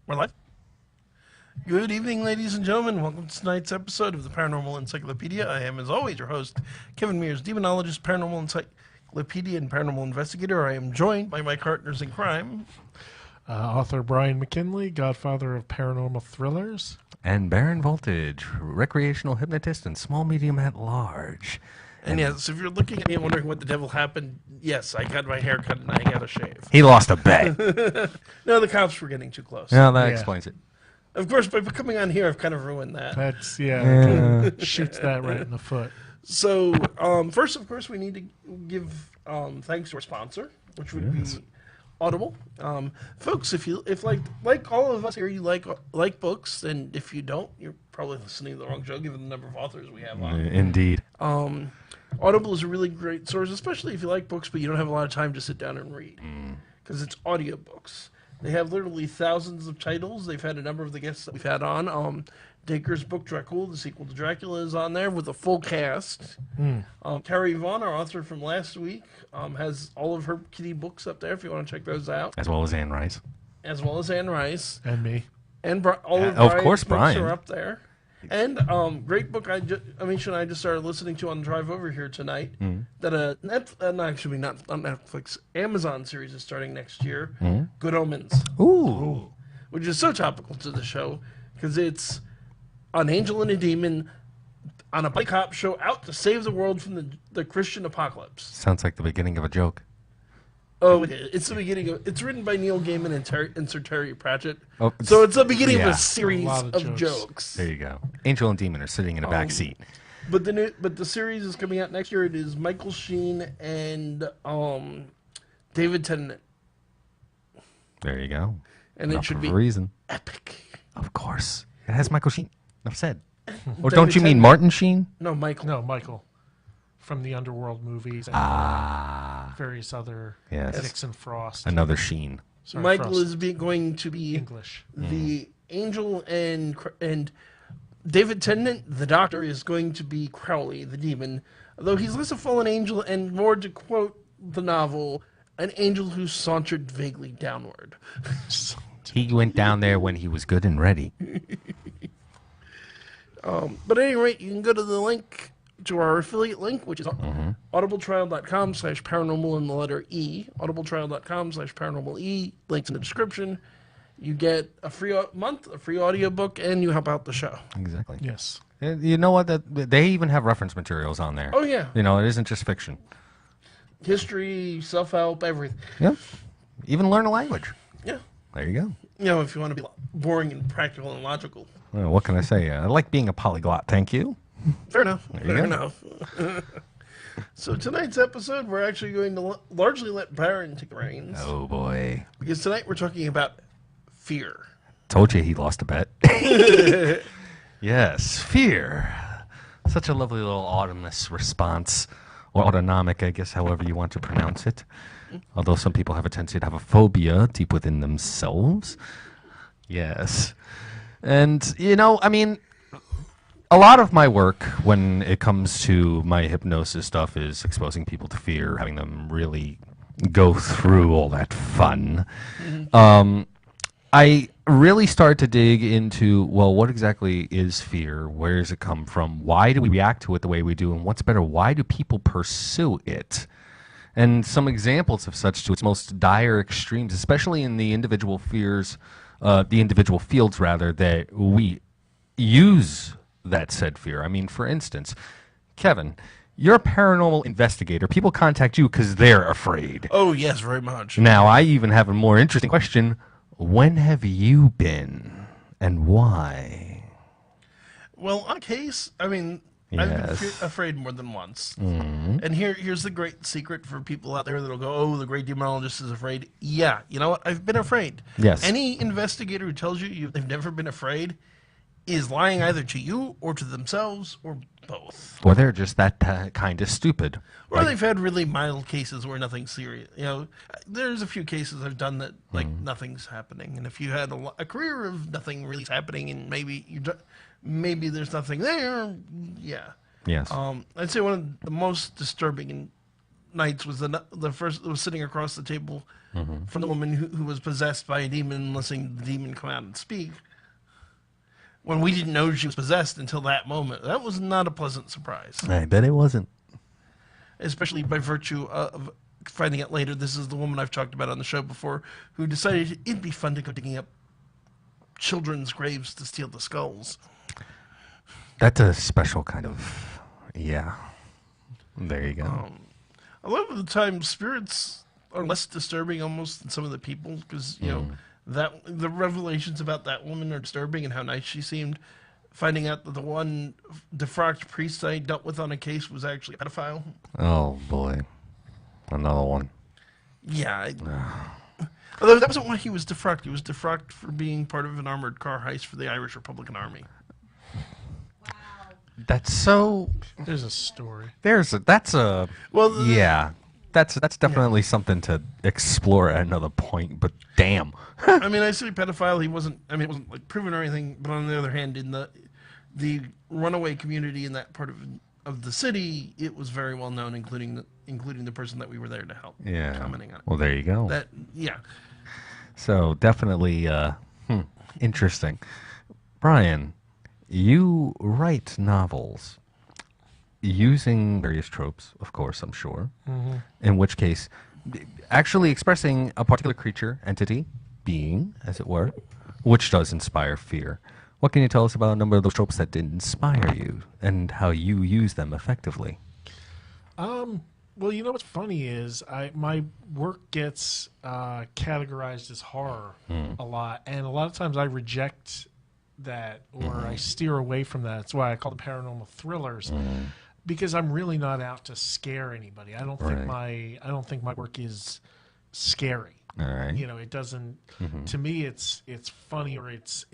We're live. Good evening, ladies and gentlemen. Welcome to tonight's episode of the Paranormal Encyclopedia. I am, as always, your host, Kevin Mears, demonologist, paranormal encyclopedia, and paranormal investigator. I am joined by my partners in crime. Author Brian McKinley, godfather of paranormal thrillers. And Baron Voltage, recreational hypnotist and small medium at large. And yes, if you're looking at me and wondering what the devil happened, yes, I got my hair cut and I got a shave. He lost a bet. No, the cops were getting too close. No, that explains it. Of course, by coming on here, I've kind of ruined that. That's, shoots that right in the foot. So, first, of course, we need to give thanks to our sponsor, which would be Audible. Folks, if like all of us here, you like books, and if you don't, you're probably listening to the wrong show, given the number of authors we have on. Indeed. Audible is a really great source, especially if you like books, but you don't have a lot of time to sit down and read, because it's audiobooks. They have literally thousands of titles. They've had a number of the guests that we've had on. Dacre's book, Dracula, the sequel to Dracula, is on there with a full cast. Carrie Vaughn, our author from last week, has all of her kitty books up there if you want to check those out. As well as Anne Rice. As well as Anne Rice. And me. And all of Brian's books are up there. And great book Amisha and I just started listening to on the drive over here tonight. That not Netflix, Amazon series is starting next year. Good Omens. Ooh. Which is so topical to the show because it's an angel and a demon on a bike cop show out to save the world from the Christian apocalypse. Sounds like the beginning of a joke. Oh, it's the beginning of. It's written by Neil Gaiman and Sir Terry Pratchett. Oh, so it's the beginning of a series of jokes. There you go. Angel and demon are sitting in a back seat. But the series is coming out next year. It is Michael Sheen and David Tennant. There you go. And it should be reason. Epic. Of course. It has Michael Sheen. Enough said. Or David don't you mean Tennant. Martin Sheen? No, Michael. No, Michael. From the Underworld movies and various other Nixon Frost. Another Sheen. Sorry, Michael Frost. Is going to be English. The angel and David Tennant, the doctor, is going to be Crowley, the demon. Though he's less a fallen angel and more, to quote the novel, an angel who sauntered vaguely downward. He went down there when he was good and ready. But at any rate, you can go to the link to our affiliate link, which is audibletrial.com/paranormal in the letter E. audibletrial.com/paranormal E. Links in the description. You get a free month, a free audiobook, and you help out the show. Exactly. Yes. And you know what? They even have reference materials on there. Oh, yeah. You know, it isn't just fiction. History, self-help, everything. Yep. Even learn a language. Yeah. There you go. You know, if you want to be boring and practical and logical. Well, what can I say? I like being a polyglot. Thank you. Fair enough. Fair enough. So tonight's episode, we're actually going to largely let Baron take the reins. Oh, boy. Because tonight we're talking about fear. Told you he lost a bet. Yes, fear. Such a lovely little autumnous response. Or autonomic, I guess, however you want to pronounce it. Although some people have a tendency to have a phobia deep within themselves. Yes. And, you know, I mean, a lot of my work when it comes to my hypnosis stuff is exposing people to fear, having them really go through all that fun. I really start to dig into, well, what exactly is fear? Where does it come from? Why do we react to it the way we do? And what's better, why do people pursue it? And some examples of such to its most dire extremes, especially in the individual fields, rather, that we use that said fear. I mean, for instance, Kevin, you're a paranormal investigator. People contact you because they're afraid. Oh, yes, very much. Now, I even have a more interesting question. When have you been, and why? Well, on a case, I mean, I've been afraid more than once. And here's the great secret for people out there that'll go, oh, the great demonologist is afraid. Yeah, you know what? I've been afraid. Yes. Any investigator who tells you they've never been afraid is lying either to you or to themselves or both. Or they're just that kind of stupid. Or they've had really mild cases where nothing's serious. You know, there's a few cases I've done that, like, nothing's happening. And if you had a career of nothing really happening and maybe there's nothing there, yeah. Yes. I'd say one of the most disturbing nights was the first that was sitting across the table from the woman who was possessed by a demon, listening to the demon come out and speak, when we didn't know she was possessed until that moment. That was not a pleasant surprise. I bet it wasn't. Especially by virtue of finding out later, this is the woman I've talked about on the show before, who decided it'd be fun to go digging up children's graves to steal the skulls. That's a special kind of, yeah. There you go. A lot of the time, spirits are less disturbing almost than some of the people, because, you know, that the revelations about that woman are disturbing and how nice she seemed. Finding out that the one defrocked priest I dealt with on a case was actually a pedophile. Oh, boy. Another one. Yeah. Although that wasn't why he was defrocked. He was defrocked for being part of an armored car heist for the Irish Republican Army. Wow. That's so... There's a story. That's a... Well, yeah. That's definitely something to explore at another point, but damn. I mean, I say pedophile, he wasn't, I mean, it wasn't like proven or anything, but on the other hand, in the runaway community in that part of the city, it was very well known, including the person that we were there to help. Yeah. Commenting on it. Well, there you go. Yeah. So definitely interesting. Brian, you write novels using various tropes, of course, I'm sure. In which case, actually expressing a particular creature, entity, being, as it were, which does inspire fear. What can you tell us about a number of those tropes that did inspire you and how you use them effectively? Well, you know what's funny is my work gets categorized as horror a lot, and a lot of times I reject that or I steer away from that. That's why I call them paranormal thrillers, because I'm really not out to scare anybody. I don't think my work is scary. All right. You know, it doesn't. To me, it's funny or it's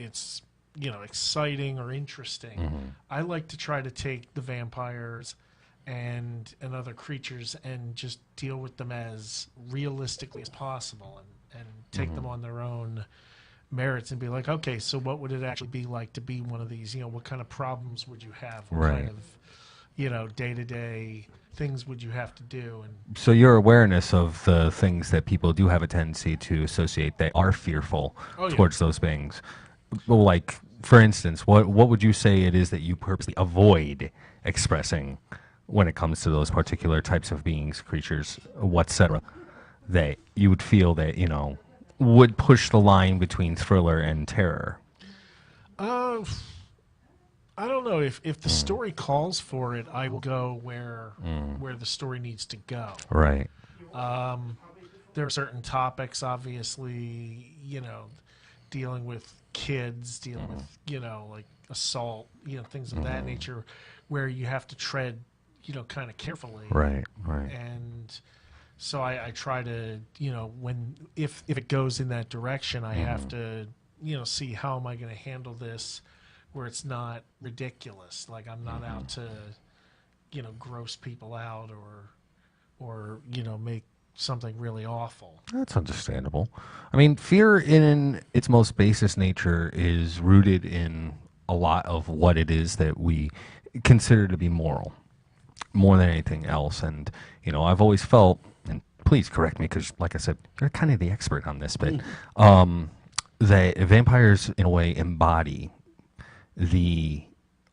exciting or interesting. I like to try to take the vampires and other creatures and just deal with them as realistically as possible and take them on their own merits and be like, okay, so what would it actually be like to be one of these? You know, what kind of problems would you have? What kind of, day-to-day things would you have to do? And so your awareness of the things that people do have a tendency to associate that are fearful towards those beings. Well, like, for instance, what would you say it is that you purposely avoid expressing when it comes to those particular types of beings, creatures, etc., that you would feel that, would push the line between thriller and terror? I don't know. If the story calls for it, I will go where the story needs to go. Right. There are certain topics, obviously, dealing with kids, dealing with, like assault, things of that nature, where you have to tread, kind of carefully. Right. And so I try to, if it goes in that direction, I have to, see how am I going to handle this where it's not ridiculous. Like I'm not out to, gross people out or make something really awful. That's understandable. I mean, fear in its most basest nature is rooted in a lot of what it is that we consider to be moral, more than anything else. And, I've always felt, and please correct me because, like I said, you're kind of the expert on this, but that vampires, in a way, embody the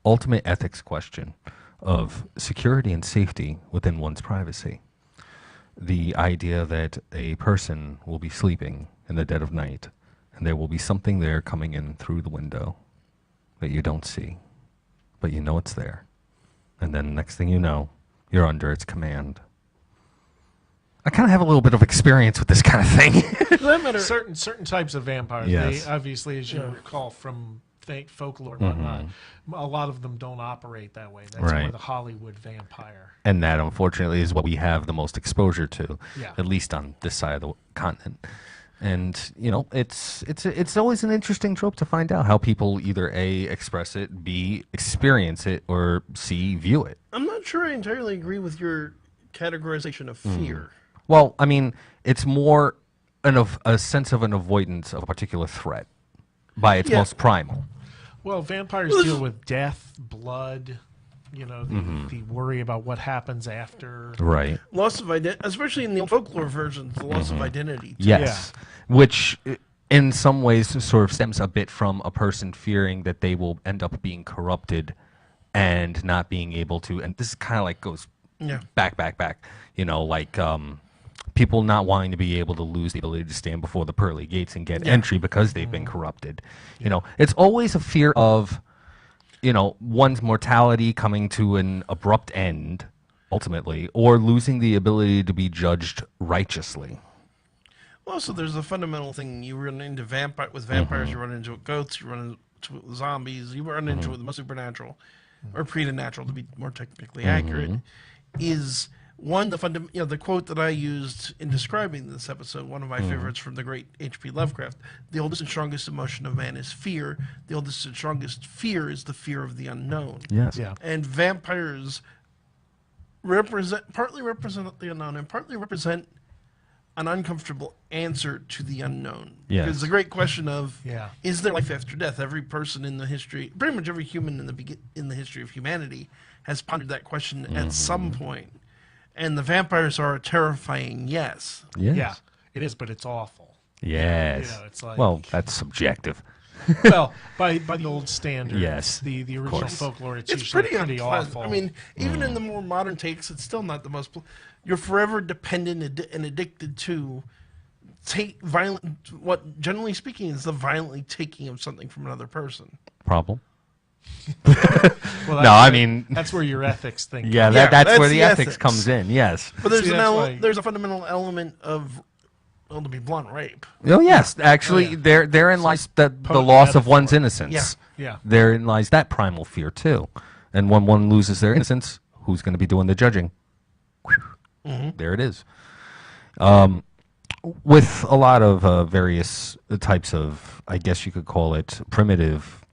ultimate ethics question of security and safety within one's privacy. The idea that a person will be sleeping in the dead of night and there will be something there coming in through the window that you don't see, but you know it's there. And then next thing you know, you're under its command. I kind of have a little bit of experience with this kind of thing. Certain types of vampires, yes. They obviously, as you recall from folklore and whatnot, a lot of them don't operate that way. That's more the Hollywood vampire. And that, unfortunately, is what we have the most exposure to, at least on this side of the continent. And, it's always an interesting trope to find out how people either A, express it, B, experience it, or C, view it. I'm not sure I entirely agree with your categorization of fear. Well, I mean, it's more a sense of an avoidance of a particular threat by its most primal. Well, vampires deal with death, blood, You know, the worry about what happens after. Right. Loss of identity, especially in the folklore versions, the loss of identity. Yes. Which, in some ways, sort of stems a bit from a person fearing that they will end up being corrupted and not being able to. And this kind of like goes back. You know, like people not wanting to be able to lose the ability to stand before the pearly gates and get entry because they've been corrupted. You know, it's always a fear of, you know, one's mortality coming to an abrupt end, ultimately, or losing the ability to be judged righteously. Well, also, there's a fundamental thing. You run into vampires, you run into ghosts, you run into zombies, you run into the supernatural, or preternatural, to be more technically accurate, is one, the quote that I used in describing this episode, one of my favorites from the great H.P. Lovecraft, the oldest and strongest emotion of man is fear. The oldest and strongest fear is the fear of the unknown. Yes. Yeah. And vampires partly represent the unknown and partly represent an uncomfortable answer to the unknown. Yes. Because the great question of, Yeah. is there life after death? Every person in the history, pretty much every human in the history of humanity has pondered that question at some point. And the vampires are a terrifying yes. Yes. Yeah, it is, but it's awful. Yes. You know, it's like, Well, that's subjective. well, by the old standards, Yes, the original course. folklore, it's It's usually pretty pretty unpleasant. awful. I mean, even in the more modern takes, it's still not the most. You're forever dependent and addicted to violent. What, generally speaking, is the violently taking of something from another person. Problem? well, No, I mean... that's where your ethics thing. Yeah, Yeah, that's where that's the the ethics ethics. comes in, yes. But there's See, that's why- there's a fundamental element of, well, to be blunt, rape. Oh, yes. Actually, therein lies the loss of one's innocence. Yeah. Yeah. Therein lies that primal fear, too. And when one loses their innocence, who's going to be doing the judging? There it is. With a lot of various types of, I guess you could call it, primitive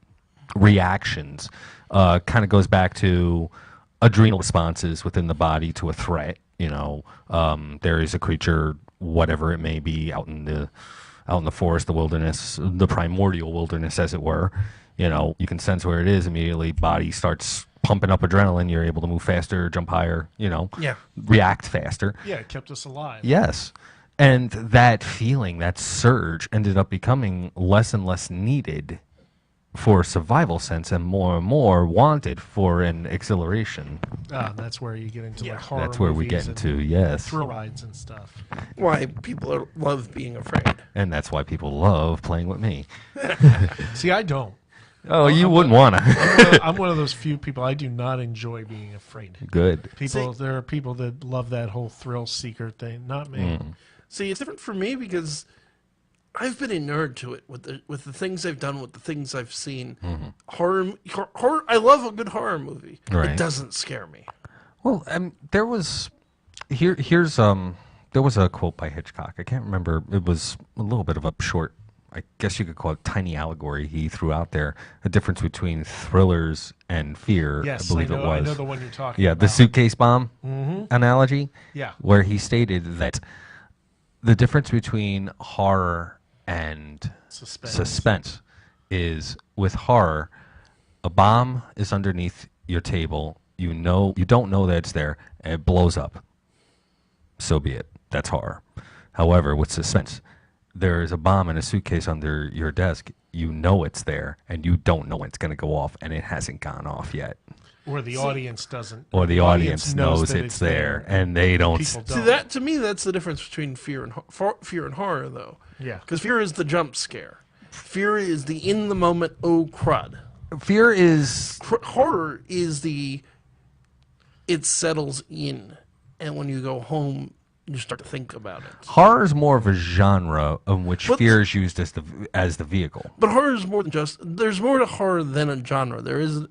reactions, kind of goes back to adrenal responses within the body to a threat. You know, there is a creature, whatever it may be, out in the forest, the wilderness, the primordial wilderness, as it were. You know, you can sense where it is immediately. Body starts pumping up adrenaline. You're able to move faster, jump higher. You know, react faster. Yeah, it kept us alive. Yes. And that feeling, that surge, ended up becoming less and less needed for a survival sense and more wanted for an exhilaration. That's where you get into like horror That's where we movies get and into, yes. thrill rides and stuff. Why people love being afraid. And that's why people love playing with me. See, I don't. Oh, you wouldn't want to. I'm one of those few people. I do not enjoy being afraid. Good. There are people that love that whole thrill seeker thing. Not me. See, it's different for me because I've been a nerd to it with the things I've done, with the things I've seen. Horror. I love a good horror movie. Right. It doesn't scare me. Well, there was there was a quote by Hitchcock. I can't remember. It was a little bit of a short, I guess you could call it tiny allegory he threw out there. A difference between thrillers and fear. Yes, I believe it was. I know the one you're talking Yeah, about. the suitcase bomb analogy. Yeah. Where he stated that the difference between horror and suspense is, with horror, a bomb is underneath your table. You don't know that it's there, and it blows up. So be it. That's horror. However, with suspense, there is a bomb in a suitcase under your desk. You know it's there, and you don't know when it's going to go off, and it hasn't gone off yet. Or the audience doesn't. Or the audience knows that it's there, and they don't. People See, don't. that to me, that's the difference between fear and horror, though. Yeah. Because fear is the jump scare. Fear is the in the moment. Oh crud. Fear is Horror is it settles in, and when you go home, you start to think about it. horror is more of a genre in which But- fear is used as the vehicle. But horror is more than just. There's more to horror than a genre. There is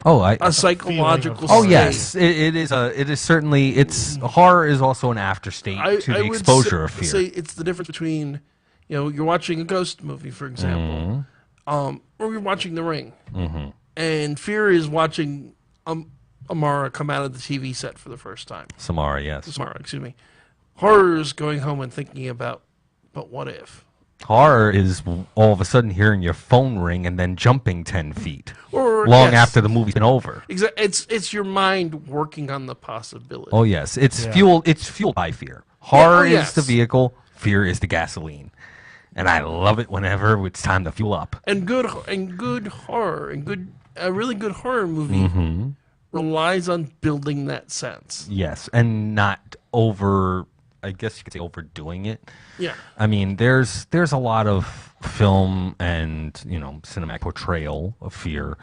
Oh, a psychological. feeling Oh state. yes, it is. It is certainly. Horror is also an afterstate to the would exposure of fear. say it's the difference between, you're watching a ghost movie, for example, or you're watching The Ring, and fear is watching Amara come out of the TV set for the first time. Samara, yes. Samara, excuse me. Horror is going home and thinking about, but what if? Horror is all of a sudden hearing your phone ring and then jumping 10 feet. Or long yes. after the movie's been over. It's your mind working on the possibility. Oh yes, it's Yeah. fueled. It's fueled by fear. Horror yes. is the vehicle. Fear is the gasoline, and I love it whenever it's time to fuel up. And good horror and a really good horror movie relies on building that sense. Yes, and not over. I guess you could say overdoing it. Yeah. I mean, there's a lot of film and cinematic portrayal of fear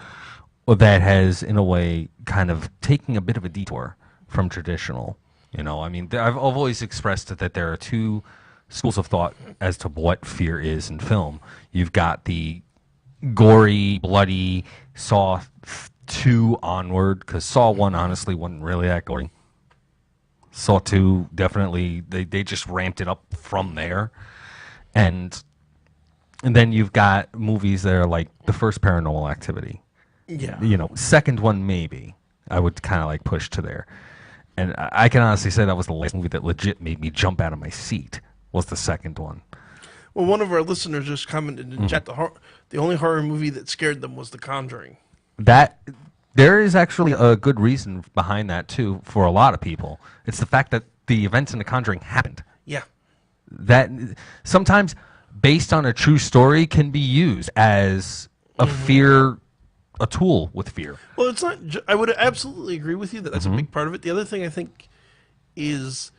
that has, in a way, kind of taken a bit of a detour from traditional. I mean, I've always expressed that there are two schools of thought as to what fear is in film. You've got the gory, bloody Saw 2 onward, because Saw 1 honestly wasn't really that gory. Saw 2 definitely, they just ramped it up from there. And then you've got movies that are like the first Paranormal Activity. Yeah. Second one maybe I would kind of like push to there. And I can honestly say that was the last movie that legit made me jump out of my seat, was the second one. Well, one of our listeners just commented in chat the only horror movie that scared them was The Conjuring. There is actually a good reason behind that too for a lot of people. It's the fact that the events in The Conjuring happened. Yeah. That sometimes based on a true story can be used as a tool with fear. Well, it's not. I would absolutely agree with you that that's a big part of it. The other thing I think is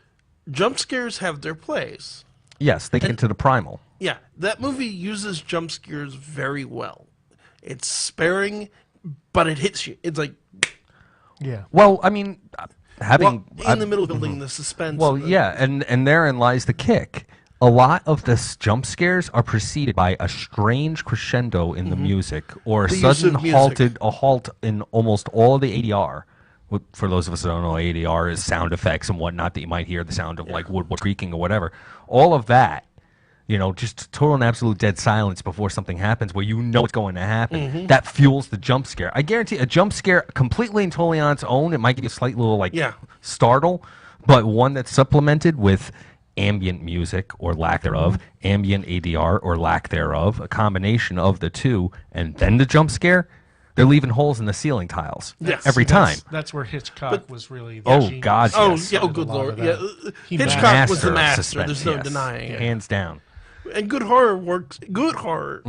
jump scares have their place. Yes, they get into the primal. Yeah, that movie uses jump scares very well. It's sparing, but it hits you. It's like, Yeah. Well, I mean, in the middle of building the suspense. Well, yeah, and therein lies the kick. A lot of the jump scares are preceded by a strange crescendo in the music, or a The use sudden of music. halt in almost all of the ADR. For those of us that don't know, ADR is sound effects and whatnot that you might hear the sound of like wood creaking or whatever. All of that, just total and absolute dead silence before something happens where it's going to happen. That fuels the jump scare. I guarantee a jump scare completely and totally on its own, it might give you a slight little startle, but one that's supplemented with ambient music or lack thereof, ambient ADR or lack thereof, a combination of the two, and then the jump scare, they're leaving holes in the ceiling tiles every time. That's where Hitchcock was really the Oh, genius. God, oh, yes. yeah, oh, Did a good lot lord. of Yeah, that. He Hitchcock was the of master. suspense, There's no yes. denying it. Hands down. And good horror works. Good horror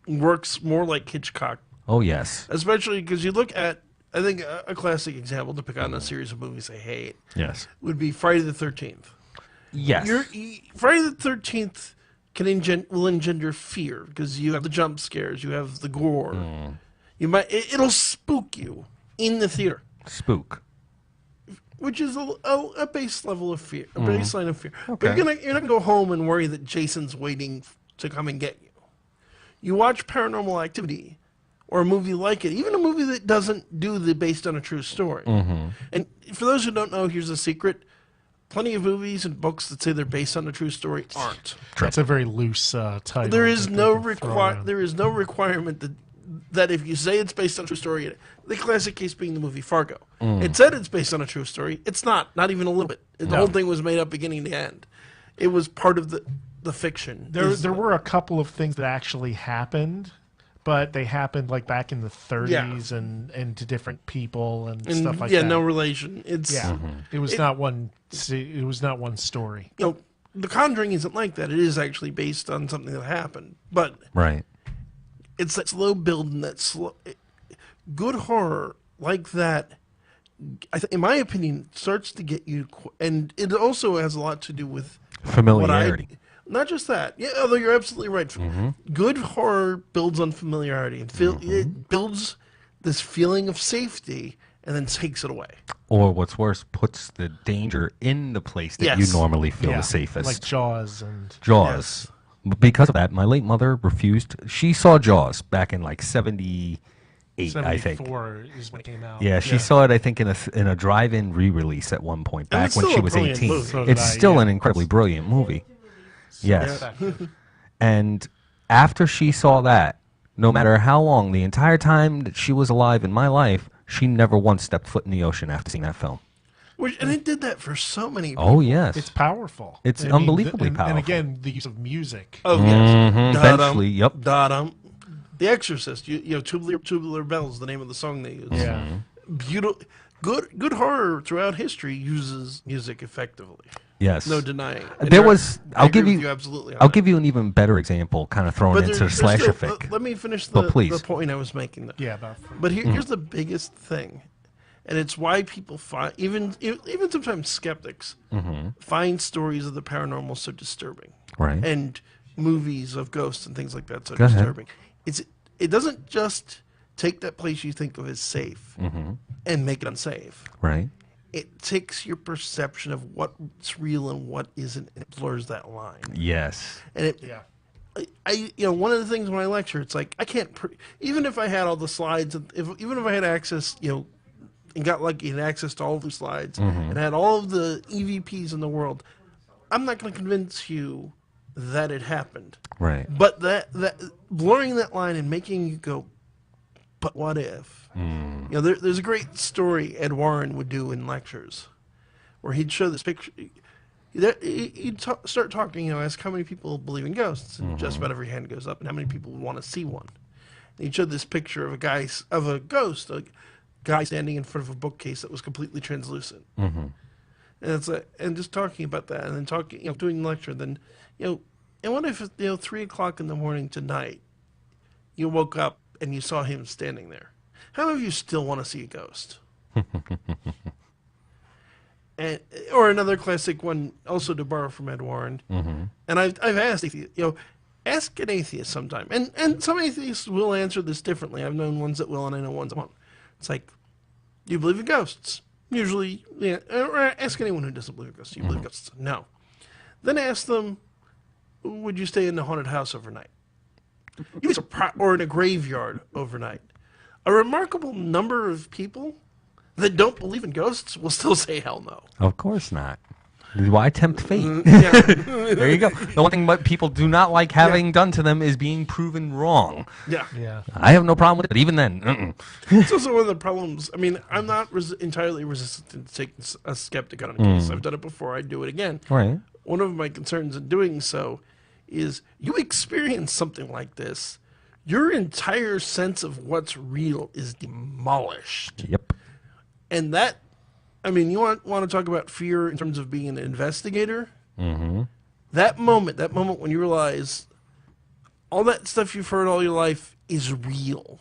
works more like Hitchcock, Oh, yes. especially because you look at. I think a classic example to pick on a series of movies I hate Yes. would be Friday the 13th. Yes. Friday the 13th will engender fear because you have the jump scares, you have the gore. It'll spook you in the theater, Spook. which is a base level of fear, a baseline of fear. Okay. But you're not gonna go home and worry that Jason's waiting to come and get you. You watch Paranormal Activity or a movie like it, even a movie that doesn't do the based on a true story. And for those who don't know, here's a secret. Plenty of movies and books that say they're based on a true story aren't. That's a very loose title. There is that no they can throw around. there is no requirement that if you say it's based on a true story, the classic case being the movie Fargo. It said it's based on a true story. It's not even a little bit. The whole thing was made up beginning to end. It was part of the fiction. There were a couple of things that actually happened, but they happened like back in the 30s and to different people and stuff like that. no relation. It's It was not one. It was not one story. The Conjuring isn't like that. It is actually based on something that happened, but Right. it's that slow build and that slow. Good horror like that, in my opinion, starts to get you, and it also has a lot to do with Familiarity. not just that. Yeah, although you're absolutely right. Good horror builds on familiarity and it builds this feeling of safety and then takes it away. Or what's worse, puts the danger in the place that you normally feel the safest. like Jaws and Jaws. Because of that, my late mother refused. She saw Jaws back in like 78, I think. 74 is when it came out. Yeah, she saw it, I think, in a drive-in re-release at one point, And back it's when still she a was brilliant 18. movie. So did It's I, still yeah. an incredibly brilliant movie. Yes. Yeah. And after she saw that, no matter how long, the entire time that she was alive in my life, she never once stepped foot in the ocean after seeing that film. And it did that for so many people. Oh, yes. It's powerful. It's unbelievably and powerful. again, the use of music. Oh, yes. Eventually, yep. Da-dum. The Exorcist, you know, Tubular Bells, the name of the song they use. Yeah. Beautiful, good horror throughout history uses music effectively. Yes. No denying. There was. I I'll give agree you. with you absolutely. On I'll that. give you an even better example, kind of thrown But into there's slasher still, fic. let me finish But please. the point I was making. Though. Yeah, about But here's the biggest thing, and it's why people find even sometimes skeptics find stories of the paranormal so disturbing, Right. and movies of ghosts and things like that so Go ahead. disturbing. It doesn't just take that place you think of as safe and make it unsafe. Right. It takes your perception of what's real and what isn't, and it blurs that line. Yes. And it, yeah. I one of the things when I lecture, it's like I can't even if I had all the slides, even if I had access, and got lucky and access to all the slides and had all of the EVPs in the world, I'm not going to convince you that it happened. Right. But that blurring that line and making you go, but what if? There's a great story Ed Warren would do in lectures, where he'd show this picture. He'd start talking, ask how many people believe in ghosts, and just about every hand goes up, and how many people would want to see one. And he'd show this picture of a ghost, a guy standing in front of a bookcase that was completely translucent. And it's and just talking about that, and then talking, doing the lecture, then, and what if 3:00 in the morning tonight, you woke up and you saw him standing there? How many of you still want to see a ghost? Or another classic one, also to borrow from Ed Warren. And I've asked atheists, ask an atheist sometime, and some atheists will answer this differently. I've known ones that will, and I know ones that won't. It's like, do you believe in ghosts? Usually, yeah. Or ask anyone who doesn't believe in ghosts. Do you believe in ghosts? No. Then ask them, would you stay in a haunted house overnight? Or in a graveyard overnight? A remarkable number of people that don't believe in ghosts will still say hell no. Of course not. Why tempt fate? Yeah. There you go. The one thing that people do not like having done to them is being proven wrong. Yeah. Yeah. I have no problem with it, but even then, It's also one of the problems. I mean, I'm not entirely resistant to taking a skeptic on a case. I've done it before. I'd do it again. Right. One of my concerns in doing so is you experience something like this, your entire sense of what's real is demolished. Yep. And that, I mean, you want to talk about fear in terms of being an investigator? That moment when you realize all that stuff you've heard all your life is real.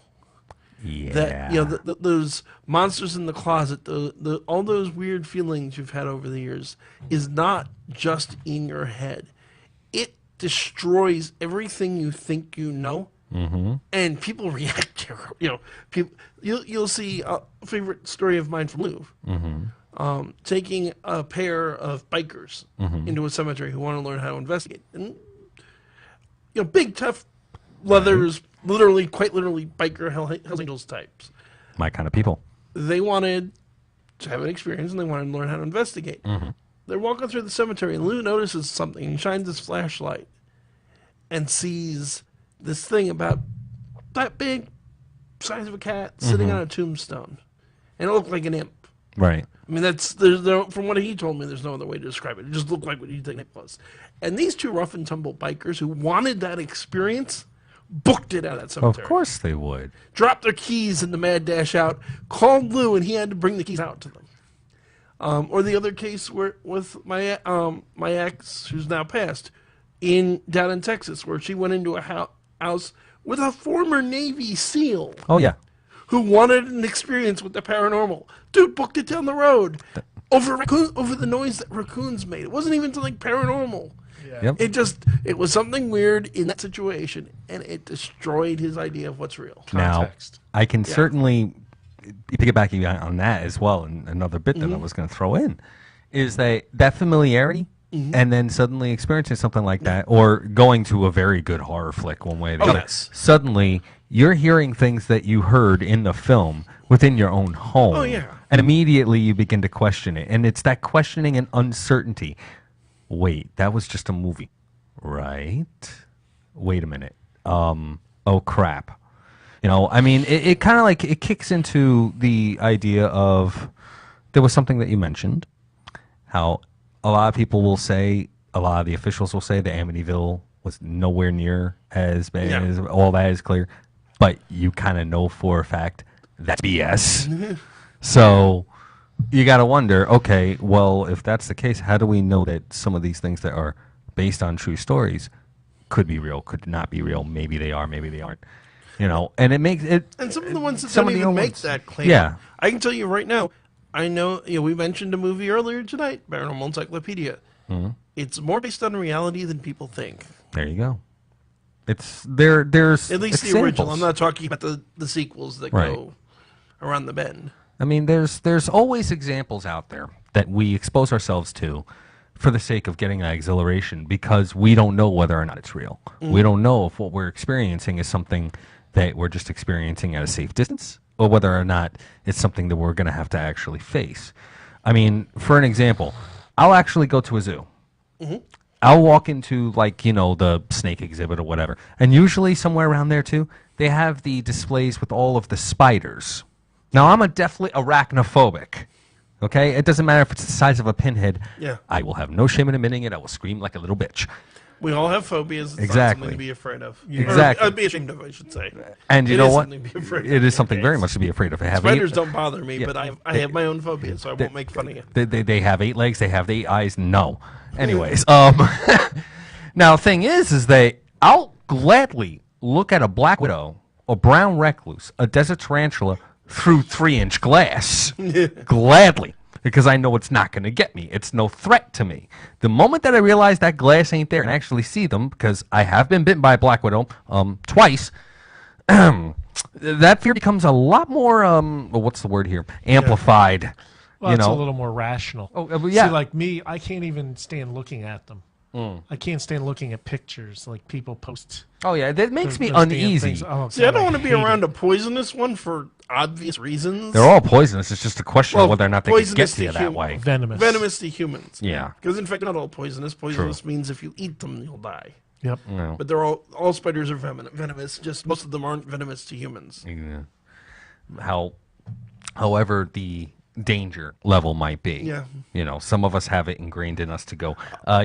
Yeah. That those monsters in the closet, all those weird feelings you've had over the years is not just in your head. It destroys everything you think you know. And people react to people. You'll see a favorite story of mine from Louvre, taking a pair of bikers into a cemetery who want to learn how to investigate, and big tough leathers, quite literally biker Hells Angels types. My kind of people. They wanted to have an experience, and they wanted to learn how to investigate. They're walking through the cemetery, and Lou notices something. He shines his flashlight and sees this thing about that big, size of a cat, sitting on a tombstone, and it looked like an imp. Right. I mean, from what he told me, there's no other way to describe it. It just looked like what you think it was. And these two rough and tumble bikers who wanted that experience booked it out of that cemetery. Of course they would. Dropped their keys in the mad dash out, called Lou, and he had to bring the keys out to them. Or the other case with my ex, who's now passed, down in Texas, where she went into a house with a former Navy SEAL. Oh, yeah. Who wanted an experience with the paranormal. Dude booked it down the road over the noise that raccoons made. It wasn't even something paranormal. Yeah. Yep. It was something weird in that situation, and it destroyed his idea of what's real. Context. Now, I can certainly piggyback on that as well, and another bit that I was going to throw in is that familiarity and then suddenly experiencing something like that, or going to a very good horror flick one way or the other. Yes. Suddenly, you're hearing things that you heard in the film within your own home. Oh, yeah. And immediately you begin to question it. And it's that questioning and uncertainty. Wait, that was just a movie, right? Wait a minute. Oh, crap. I mean, it kind of like, it kicks into the idea of, there was something that you mentioned, how a lot of people will say, a lot of the officials will say that Amityville was nowhere near as bad as all that is clear. but you kind of know for a fact that's BS. So you got to wonder, okay, well, if that's the case, how do we know that some of these things that are based on true stories could be real, could not be real? Maybe they are, maybe they aren't. You know, and it makes it. And some of the ones that some don't of the even old make ones. that claim. Yeah. I can tell you right now. I know, we mentioned a movie earlier tonight, Paranormal Encyclopedia. Mm-hmm. It's more based on reality than people think. There you go. It's there's At least the examples. original. I'm not talking about the sequels that Right. go around the bend. I mean, there's always examples out there that we expose ourselves to for the sake of getting exhilaration because we don't know whether or not it's real. We don't know if what we're experiencing is something that we're just experiencing at a safe distance or whether or not it's something that we're going to have to actually face. I mean, for an example, I'll actually go to a zoo. I'll walk into, like, the snake exhibit or whatever. And usually somewhere around there, too, they have the displays with all of the spiders. Now, I'm definitely arachnophobic. Okay? It doesn't matter if it's the size of a pinhead. Yeah. I will have no shame in admitting it. I will scream like a little bitch. We all have phobias. It's not Exactly. something to be afraid of. Exactly. Or, be ashamed of, I should say. And you It know is what? something to be afraid of It in is something your very case. much to be afraid of. They have Spiders don't bother me, Yeah, but I have my own phobia, so I won't make fun of you. They have 8 legs. They have 8 eyes. No. Anyways, now the thing is that I'll gladly look at a black widow, a brown recluse, a desert tarantula through 3-inch glass. Gladly. Because I know it's not going to get me. It's no threat to me. The moment that I realize that glass ain't there and actually see them, because I have been bitten by a black widow twice, that fear becomes a lot more, what's the word here? Amplified. Well, it's a little more rational. Yeah. See, like me, I can't even stand looking at them. I can't stand looking at pictures like people post. Oh, yeah. That makes me those damn uneasy. things. Oh, See, I God, don't want to be hate around it. a poisonous one for obvious reasons. They're all poisonous. It's just a question of whether or not they can get poisonous to you to that way. Venomous. Venomous to humans. Yeah. Because, in fact, not all poisonous. Poisonous means if you eat them, you'll die. Yep. No. But they're all spiders are venomous. Just most of them aren't venomous to humans. Yeah. However, the danger level might be. Yeah. Some of us have it ingrained in us to go,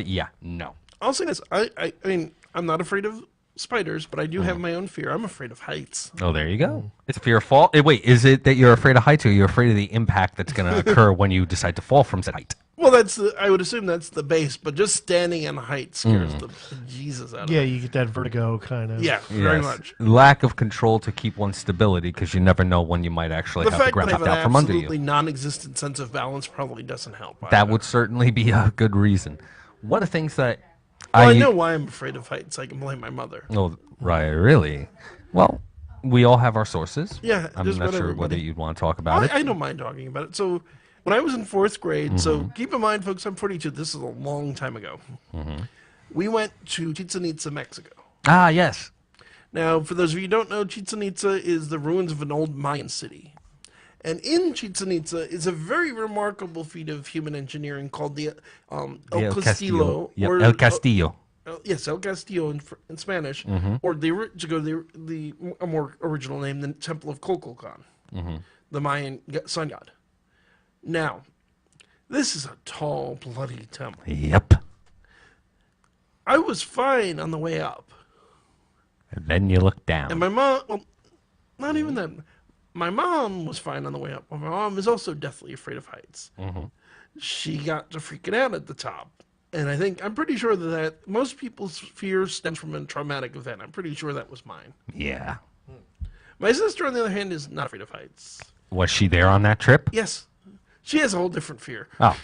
yeah, no. I'll say this. I mean, I'm not afraid of spiders, but I do have my own fear. I'm afraid of heights. Oh, there you go. It's a fear of fall. Wait, is it that you're afraid of heights or you're afraid of the impact that's going to occur when you decide to fall from said height? Well, I would assume that's the base, but just standing in height scares the Jesus out of Yeah, me. you get that vertigo kind of. Yeah, very Yes. much. Lack of control to keep one's stability because you never know when you might actually The have the fact that ground I have knocked an out from under absolutely you. non-existent sense of balance probably doesn't help. That would certainly be a good reason. One of the things that Well, I know why I'm afraid of heights. I can blame my mother. Oh, right, really? Well, we all have our sources. Yeah, I'm just not about sure whether everybody. you'd want to talk about it. I don't mind talking about it. So, when I was in 4th grade, so keep in mind, folks, I'm 42. This is a long time ago. We went to Chichen Itza, Mexico. Ah, yes. Now, for those of you who don't know, Chichen Itza is the ruins of an old Mayan city. And in Chichen Itza is a very remarkable feat of human engineering called the El Castillo. Yep, or- El Castillo. Yes, El Castillo in Spanish, or to go the a more original name, the Temple of Kukulkan, the Mayan sun god. Now, this is a tall, bloody temple. Yep. I was fine on the way up, And then you look down. and my mom, well, not even that. My mom was fine on the way up. My mom is also deathly afraid of heights. She got to freaking out at the top. And I'm pretty sure that most people's fear stems from a traumatic event. I'm pretty sure that was mine. Yeah. My sister, on the other hand, is not afraid of heights. Was she there on that trip? Yes. She has a whole different fear. Oh.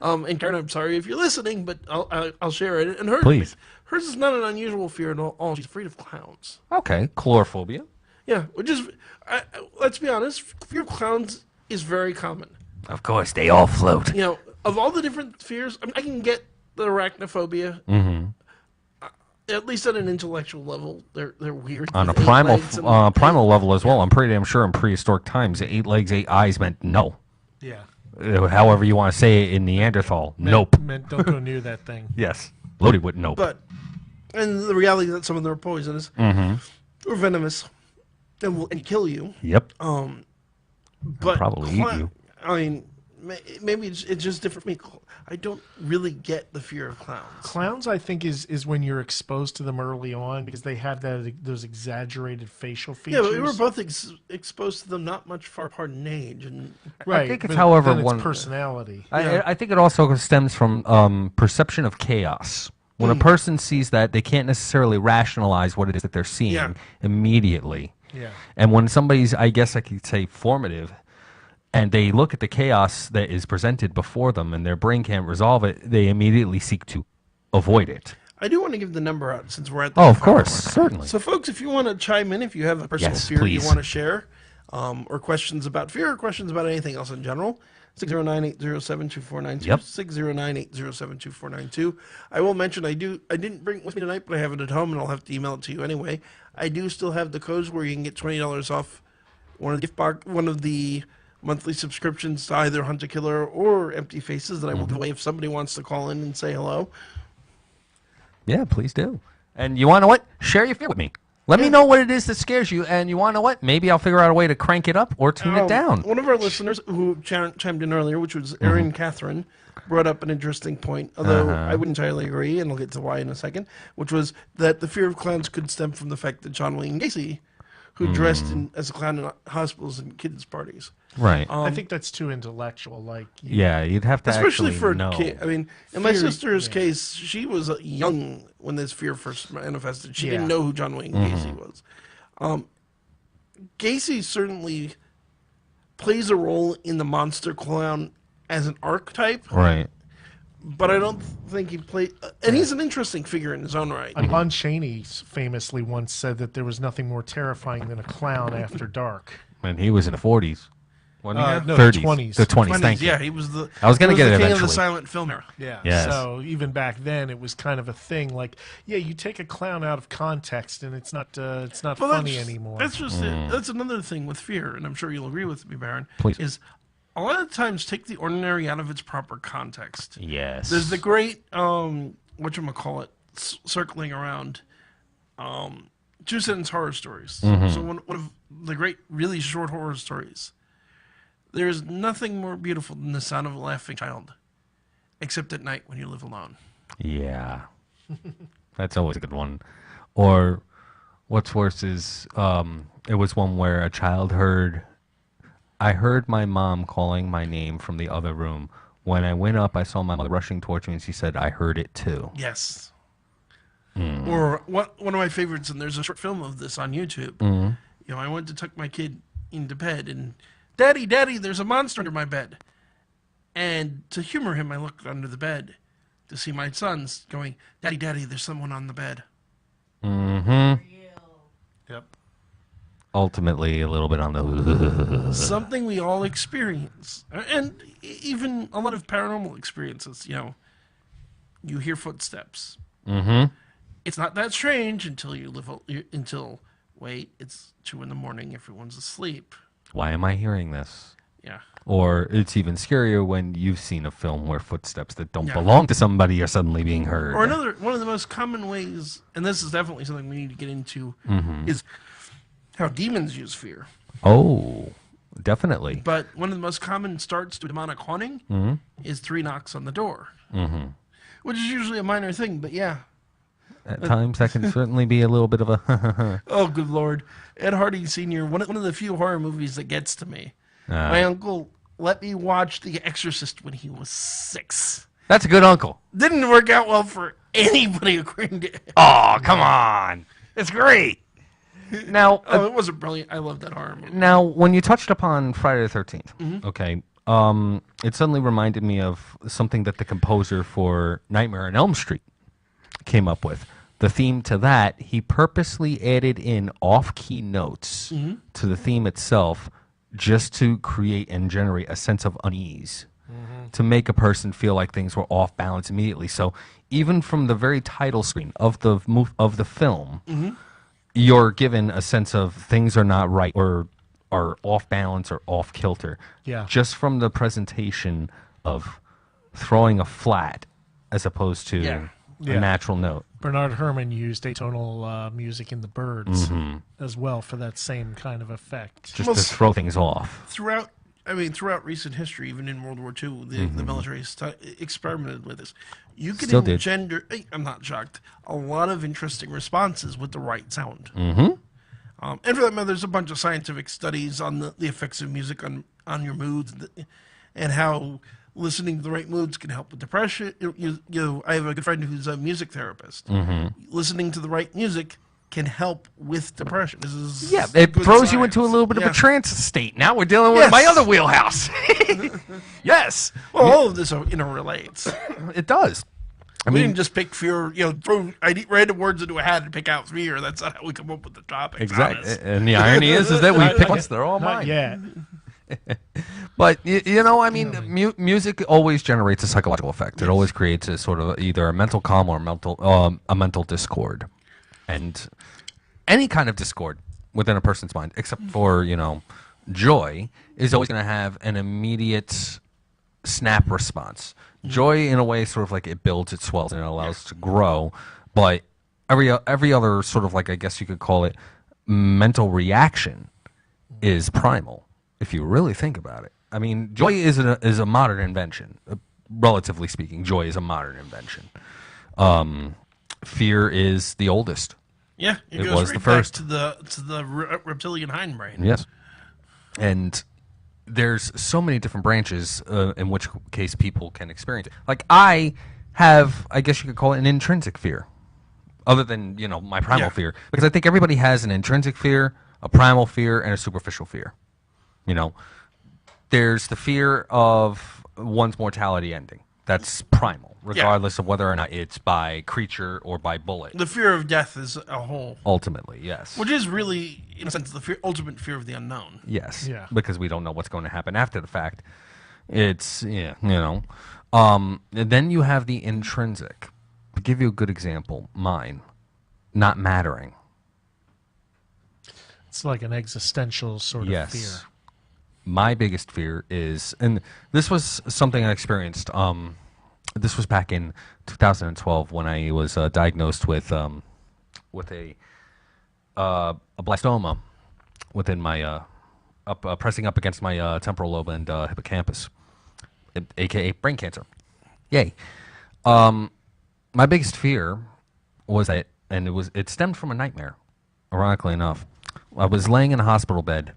And Karen, I'm sorry if you're listening, but I'll share it. And Please. Hers is not an unusual fear at all. She's afraid of clowns. Okay. Chlorophobia. Yeah, which is, let's be honest, fear of clowns is very common. Of course, they all float. You know, of all the different fears, I can get the arachnophobia. At least at an intellectual level, they're weird. On a With 8 primal legs and- primal level as well, I'm pretty damn sure in prehistoric times, 8 legs, 8 eyes meant no. Yeah. However you want to say it in Neanderthal, nope. Meant don't go near that thing. Yes. Loaded with nope. And the reality that some of them are poisonous or venomous and will kill you. Yep. But probably eat you. I mean, maybe it's just different for me. I don't really get the fear of clowns. Clowns, I think, is when you're exposed to them early on because they have those exaggerated facial features. Yeah, but we were both exposed to them not much far apart in age, and right. I think it's, but however, then one it's personality. I think it also stems from perception of chaos. When a person sees that, they can't necessarily rationalize what it is that they're seeing immediately. Yeah. And when somebody's, I guess I could say, formative, and they look at the chaos that is presented before them and their brain can't resolve it, they immediately seek to avoid it. I do want to give the number out since we're at the Oh, of course, certainly. So, folks, if you want to chime in, if you have a personal Yes, fear please. you want to share, or questions about fear, or questions about anything else in general, 609-807-2492, Yep. 609-807-2492. I will mention I didn't bring it with me tonight, but I have it at home, and I'll have to email it to you anyway. I do still have the codes where you can get $20 off one of the monthly subscriptions to either Hunt a Killer or Empty Faces that I will give away if somebody wants to call in and say hello. Yeah, please do. And you want to know what? Share your fear with me. Let me know what it is that scares you, and you want to know what? Maybe I'll figure out a way to crank it up or tune it down. One of our listeners who chimed in earlier, which was Erin Catherine, brought up an interesting point, although I wouldn't entirely agree, and I'll get to why in a second, which was that the fear of clowns could stem from the fact that John Wayne Gacy, who dressed as a clown in hospitals and kids' parties. Right. I think that's too intellectual. Like, Yeah, you'd have to Especially actually for know. a kid. I mean, in my Fear- sister's case, she was young when this fear first manifested. She didn't Yeah. know who John Wayne Gacy was. Gacy certainly plays a role in the monster clown as an archetype, Right. but I don't think he played. And he's an interesting figure in his own right. Lon Chaney famously once said that there was nothing more terrifying than a clown after dark. When he was in the 40s. When he No, 30s. 20s. The 20s, thank you. Yeah, he was the. I was gonna he get the it king of eventually. the silent film era. Yeah. Yes. So even back then, it was kind of a thing. Like, yeah, you take a clown out of context, and it's not Well, funny anymore. That's just it. That's another thing with fear, and I'm sure you'll agree with me, Baron. Please. Is a lot of times take the ordinary out of its proper context. Yes. There's the great whatchamacallit circling around two-sentence horror stories. So one of the great, really short horror stories. There's nothing more beautiful than the sound of a laughing child, except at night when you live alone. Yeah. That's always a good one. Or what's worse is it was one where a child I heard my mom calling my name from the other room. When I went up, I saw my mother rushing towards me, and she said, I heard it too. Yes. Or one of my favorites, and there's a short film of this on YouTube. You know, I went to tuck my kid into bed, and Daddy, there's a monster under my bed. And to humor him, I looked under the bed to see my sons going, Daddy, there's someone on the bed. Mm-hmm. Yep. Ultimately, a little bit on the... Something we all experience. And even a lot of paranormal experiences, you know. You hear footsteps. Mm-hmm. It's not that strange until wait, it's 2 a.m, everyone's asleep. Why am I hearing this? Yeah. Or it's even scarier when you've seen a film where footsteps that don't belong to somebody are suddenly being heard. Or one of the most common ways, and this is definitely something we need to get into, is how demons use fear. Oh, definitely. But one of the most common starts to demonic haunting is 3 knocks on the door, which is usually a minor thing, but yeah. At times, that can certainly be a little bit of a... Oh, good Lord. Ed Hardy Sr., one of the few horror movies that gets to me. My uncle let me watch The Exorcist when he was 6. That's a good uncle. Didn't work out well for anybody, according to him. Oh, come on. It's great. Now, Oh, it wasn't brilliant. I love that horror movie. now, when you touched upon Friday the 13th, okay, it suddenly reminded me of something that the composer for Nightmare on Elm Street came up with. The theme to that, he purposely added in off-key notes to the theme itself just to create and generate a sense of unease, to make a person feel like things were off balance immediately. So even from the very title screen of the film, you're given a sense of things are not right or are off balance or off kilter. Yeah. Just from the presentation of throwing a flat as opposed to Yeah. a natural note. Bernard Herrmann used atonal music in The Birds as well for that same kind of effect. Just to throw things off. Throughout I mean, throughout recent history, even in World War II, the military experimented with this. You can Still did. engender, I'm not shocked, a lot of interesting responses with the right sound. And for that matter, there's a bunch of scientific studies on the effects of music on your moods and how listening to the right moods can help with depression. I have a good friend who's a music therapist. Listening to the right music can help with depression. This is it good throws you science. into a little bit of a Yeah. trance state. Now we're dealing with Yes. my other wheelhouse. Yes, Well, all of this relates. it does. We didn't just pick fear, throw random words into a hat and pick out fear. That's not how we come up with the topics. Exactly. honest. And the irony is that we pick once they're all Not mine. yet. But music always generates a psychological effect. It always creates a sort of either a mental calm or a mental discord, and any kind of discord within a person's mind, except for joy, is always going to have an immediate snap response. Joy, in a way, sort of like it builds, it swells, and it allows to grow. But every other sort of, like, I guess you could call it, mental reaction is primal, if you really think about it. I mean, joy is a modern invention, relatively speaking. Joy is a modern invention. Fear is the oldest. Yeah, It goes was right the first. back to the reptilian hindbrain. Yes. And there's so many different branches in which case people can experience it. Like, I have, I guess you could call it an intrinsic fear, other than, my primal fear. Because I think everybody has an intrinsic fear, a primal fear, and a superficial fear. There's the fear of one's mortality ending. That's primal, regardless of whether or not it's by creature or by bullet. The fear of death is a whole, Ultimately, yes. which is really, in a sense, the ultimate fear of the unknown. Yes. Yeah. Because we don't know what's going to happen after the fact. It's, and then you have the intrinsic. To give you a good example, mine, not mattering. It's like an existential sort of fear. My biggest fear is, and this was something I experienced. This was back in 2012 when I was diagnosed with a blastoma within my pressing up against my temporal lobe and hippocampus, aka brain cancer. Yay! My biggest fear was that, and it stemmed from a nightmare. Ironically enough, I was laying in a hospital bed,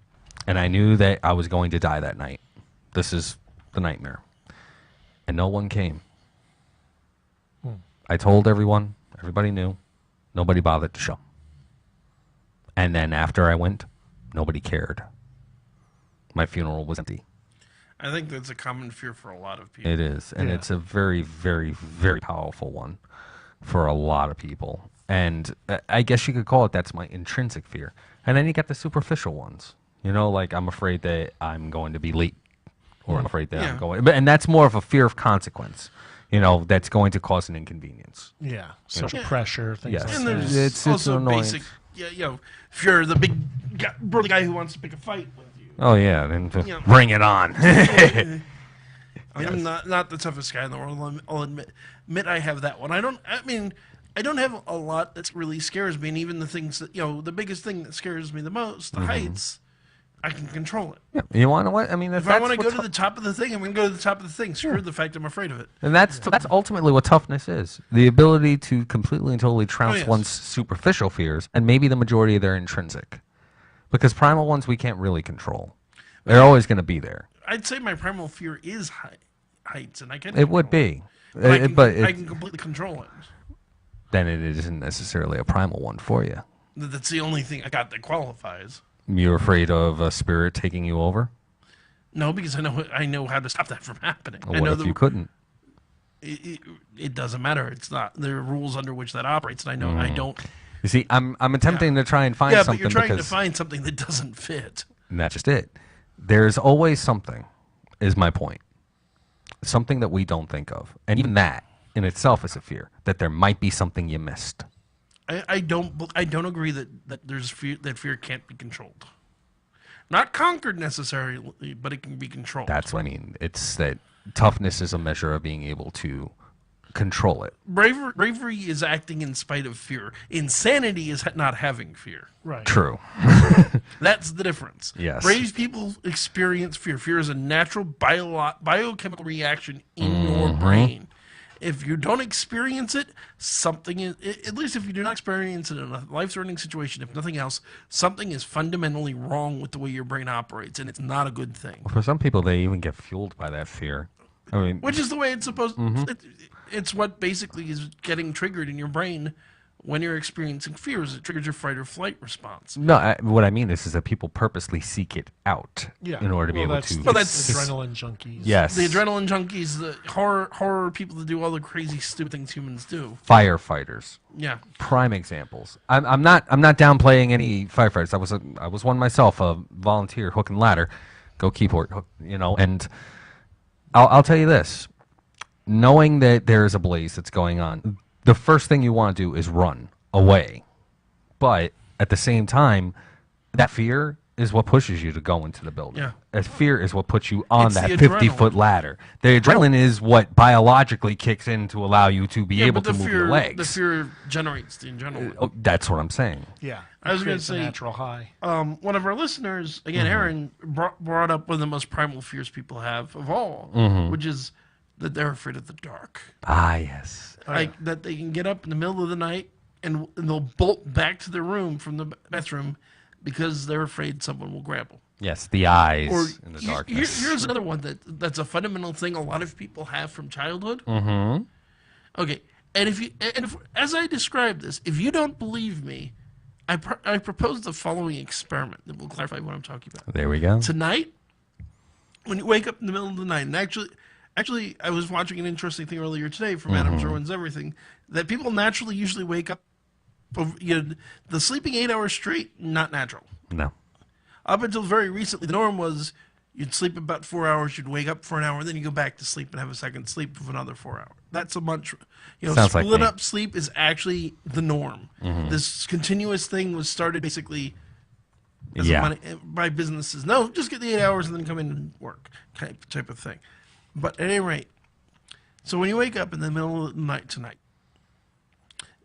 and I knew that I was going to die that night. This is the nightmare. And no one came. I told everyone. Everybody knew. Nobody bothered to show. And then after I went, nobody cared. My funeral was empty. I think that's a common fear for a lot of people. It is. And it's a very, very, very powerful one for a lot of people. And I guess you could call it that's my intrinsic fear. And then you get the superficial ones. Like I'm afraid that I'm going to be late, or I'm afraid that I'm going. And that's more of a fear of consequence, that's going to cause an inconvenience. Yeah. Social pressure, things like And that. there's It's also annoying. basic, if you're the big burly guy who wants to pick a fight with you. Oh yeah, then Yeah. bring it on. I'm not the toughest guy in the world. I'll admit I have that one. I don't have a lot that really scares me, and even the things that the biggest thing that scares me the most, the heights, I can control it. You want to what? I mean, If I want to go to the top of the thing, I'm going to go to the top of the thing. Screw the fact I'm afraid of it. and that's ultimately what toughness is: the ability to completely and totally trounce yes. one's superficial fears, and maybe the majority of their intrinsic, because primal ones we can't really control. They're always going to be there. I'd say my primal fear is heights, and I can. It would control be, it. but I can completely control it. then it isn't necessarily a primal one for you. That's the only thing I got that qualifies. You're afraid of a spirit taking you over? No, because I know how to stop that from happening. I What know if you couldn't? it doesn't matter. It's not. There are rules under which that operates, and I know I don't. You see, I'm attempting to try and find Yeah, but something you're trying to because find something that doesn't fit. and that's just it. There's always something, is my point. Something that we don't think of. And even that in itself is a fear, that there might be something you missed. I don't agree that there's fear, that fear can't be controlled. Not conquered necessarily, but it can be controlled. That's what I mean. It's that toughness is a measure of being able to control it. Bravery is acting in spite of fear. Insanity is not having fear. Right. True. That's the difference. Yes. Brave people experience fear. Fear is a natural biochemical reaction in your brain. If you don't experience it, something is, at least if you do not experience it in a life-threatening situation, if nothing else, something is fundamentally wrong with the way your brain operates, and it's not a good thing. For some people, they even get fueled by that fear. I mean, Which is the way it's supposed it's what basically is getting triggered in your brain when you're experiencing fears. It triggers your fight or flight response. no, what I mean is that people purposely seek it out in order to be able to. Well, that's adrenaline junkies. Yes. The adrenaline junkies, the horror people that do all the crazy, stupid things humans do. Firefighters. Yeah. Prime examples. I'm not downplaying any firefighters. I was one myself, a volunteer, hook and ladder, go keyboard, hook, and I'll tell you this. Knowing that there is a blaze that's going on, the first thing you want to do is run away. But at the same time, that fear is what pushes you to go into the building. Yeah. That fear is what puts you on It's that the 50-foot ladder. The adrenaline is what biologically kicks in to allow you to be able to move your legs. The fear generates the adrenaline. Oh, that's what I'm saying. Yeah. I was going to Creates a say, natural high. one of our listeners, again, Aaron, brought up one of the most primal fears people have of all, which is that they're afraid of the dark. Ah, yes. Like that they can get up in the middle of the night and they'll bolt back to their room from the bathroom because they're afraid someone will grab them. Yes, the eyes Or in the darkness. here's another one that's a fundamental thing a lot of people have from childhood. Okay, and if as I describe this, if you don't believe me, I propose the following experiment that will clarify what I'm talking about. There we go. Tonight, when you wake up in the middle of the night, and actually, I was watching an interesting thing earlier today from Adam Sherwin's Everything, that people naturally usually wake up, the sleeping 8 hours straight, not natural. No. Up until very recently, the norm was you'd sleep about 4 hours, you'd wake up for an hour, then you go back to sleep and have a second sleep of another 4 hours. That's a much, Sounds like split me. up sleep is actually the norm. This continuous thing was started basically as by businesses. No, just get the 8 hours and then come in and work, type of thing. But at any rate, so when you wake up in the middle of the night tonight,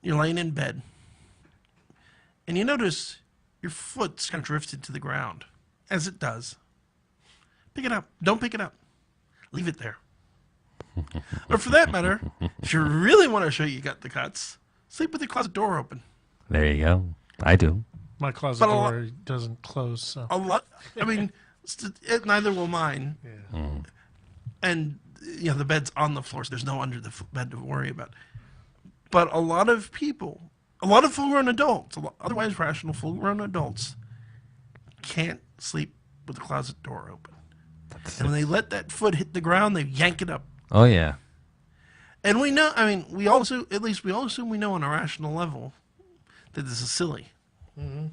you're laying in bed, and you notice your foot's kind of drifted to the ground, as it does. Pick it up. Don't pick it up. Leave it there. Or for that matter, if you really want to show you got the cuts, sleep with your closet door open. There you go. I do. My closet door doesn't close, so. A lot. I mean, neither will mine. Yeah. And the bed's on the floor, so there's no under the bed to worry about. But a lot of people, a lot of full-grown adults, otherwise rational full-grown adults, can't sleep with the closet door open. And when they let that foot hit the ground, they yank it up. Oh, yeah. And we know, I mean, we all assume we know on a rational level that this is silly. And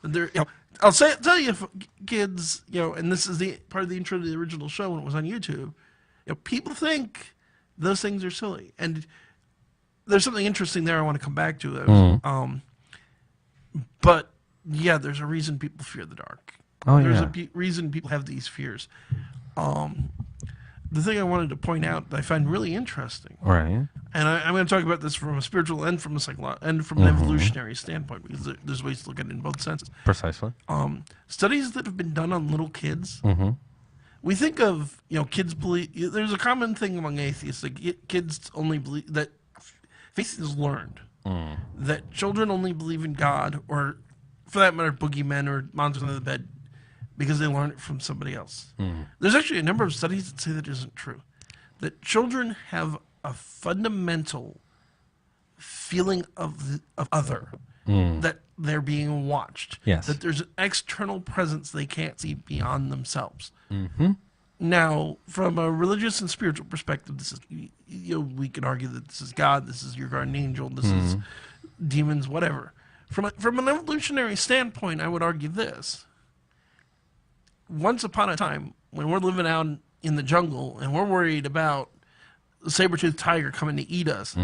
there, I'll tell you, kids, and this is the part of the intro to the original show when it was on YouTube. People think those things are silly, and there's something interesting there I want to come back to. But yeah, there's a reason people fear the dark. Oh, There's yeah. a reason people have these fears. The thing I wanted to point out that I find really interesting, Right. and I'm going to talk about this from a spiritual and from a psychological and from an evolutionary standpoint, because there's ways to look at it in both senses. Precisely. Studies that have been done on little kids. We think of kids believe. There's a common thing among atheists that kids only believe that faith is learned. That children only believe in God, or for that matter, boogeymen or monsters under the bed, because they learn it from somebody else. There's actually a number of studies that say that isn't true. That children have a fundamental feeling of other, that they're being watched. Yes. That there's an external presence they can't see beyond themselves. Now, from a religious and spiritual perspective, this is we can argue that this is God, this is your guardian angel, this is demons, whatever. From an evolutionary standpoint, I would argue this. Once upon a time, when we're living out in the jungle and we're worried about the saber-toothed tiger coming to eat us,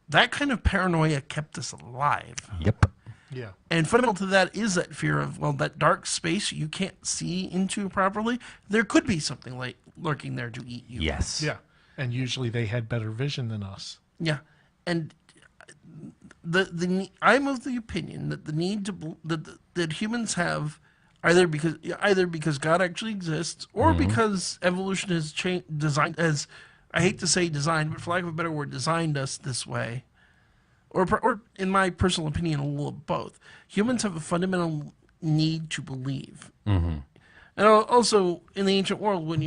that kind of paranoia kept us alive. Yep. Yeah. And fundamental to that is that fear of, that dark space you can't see into properly. There could be something lurking there to eat you. Yes. Yeah. And usually they had better vision than us. Yeah, and I'm of the opinion that the need to that humans have either because God actually exists or because evolution has designed, as I hate to say designed, but for lack of a better word, designed us this way, or in my personal opinion, a little of both. Humans have a fundamental need to believe, and also in the ancient world, when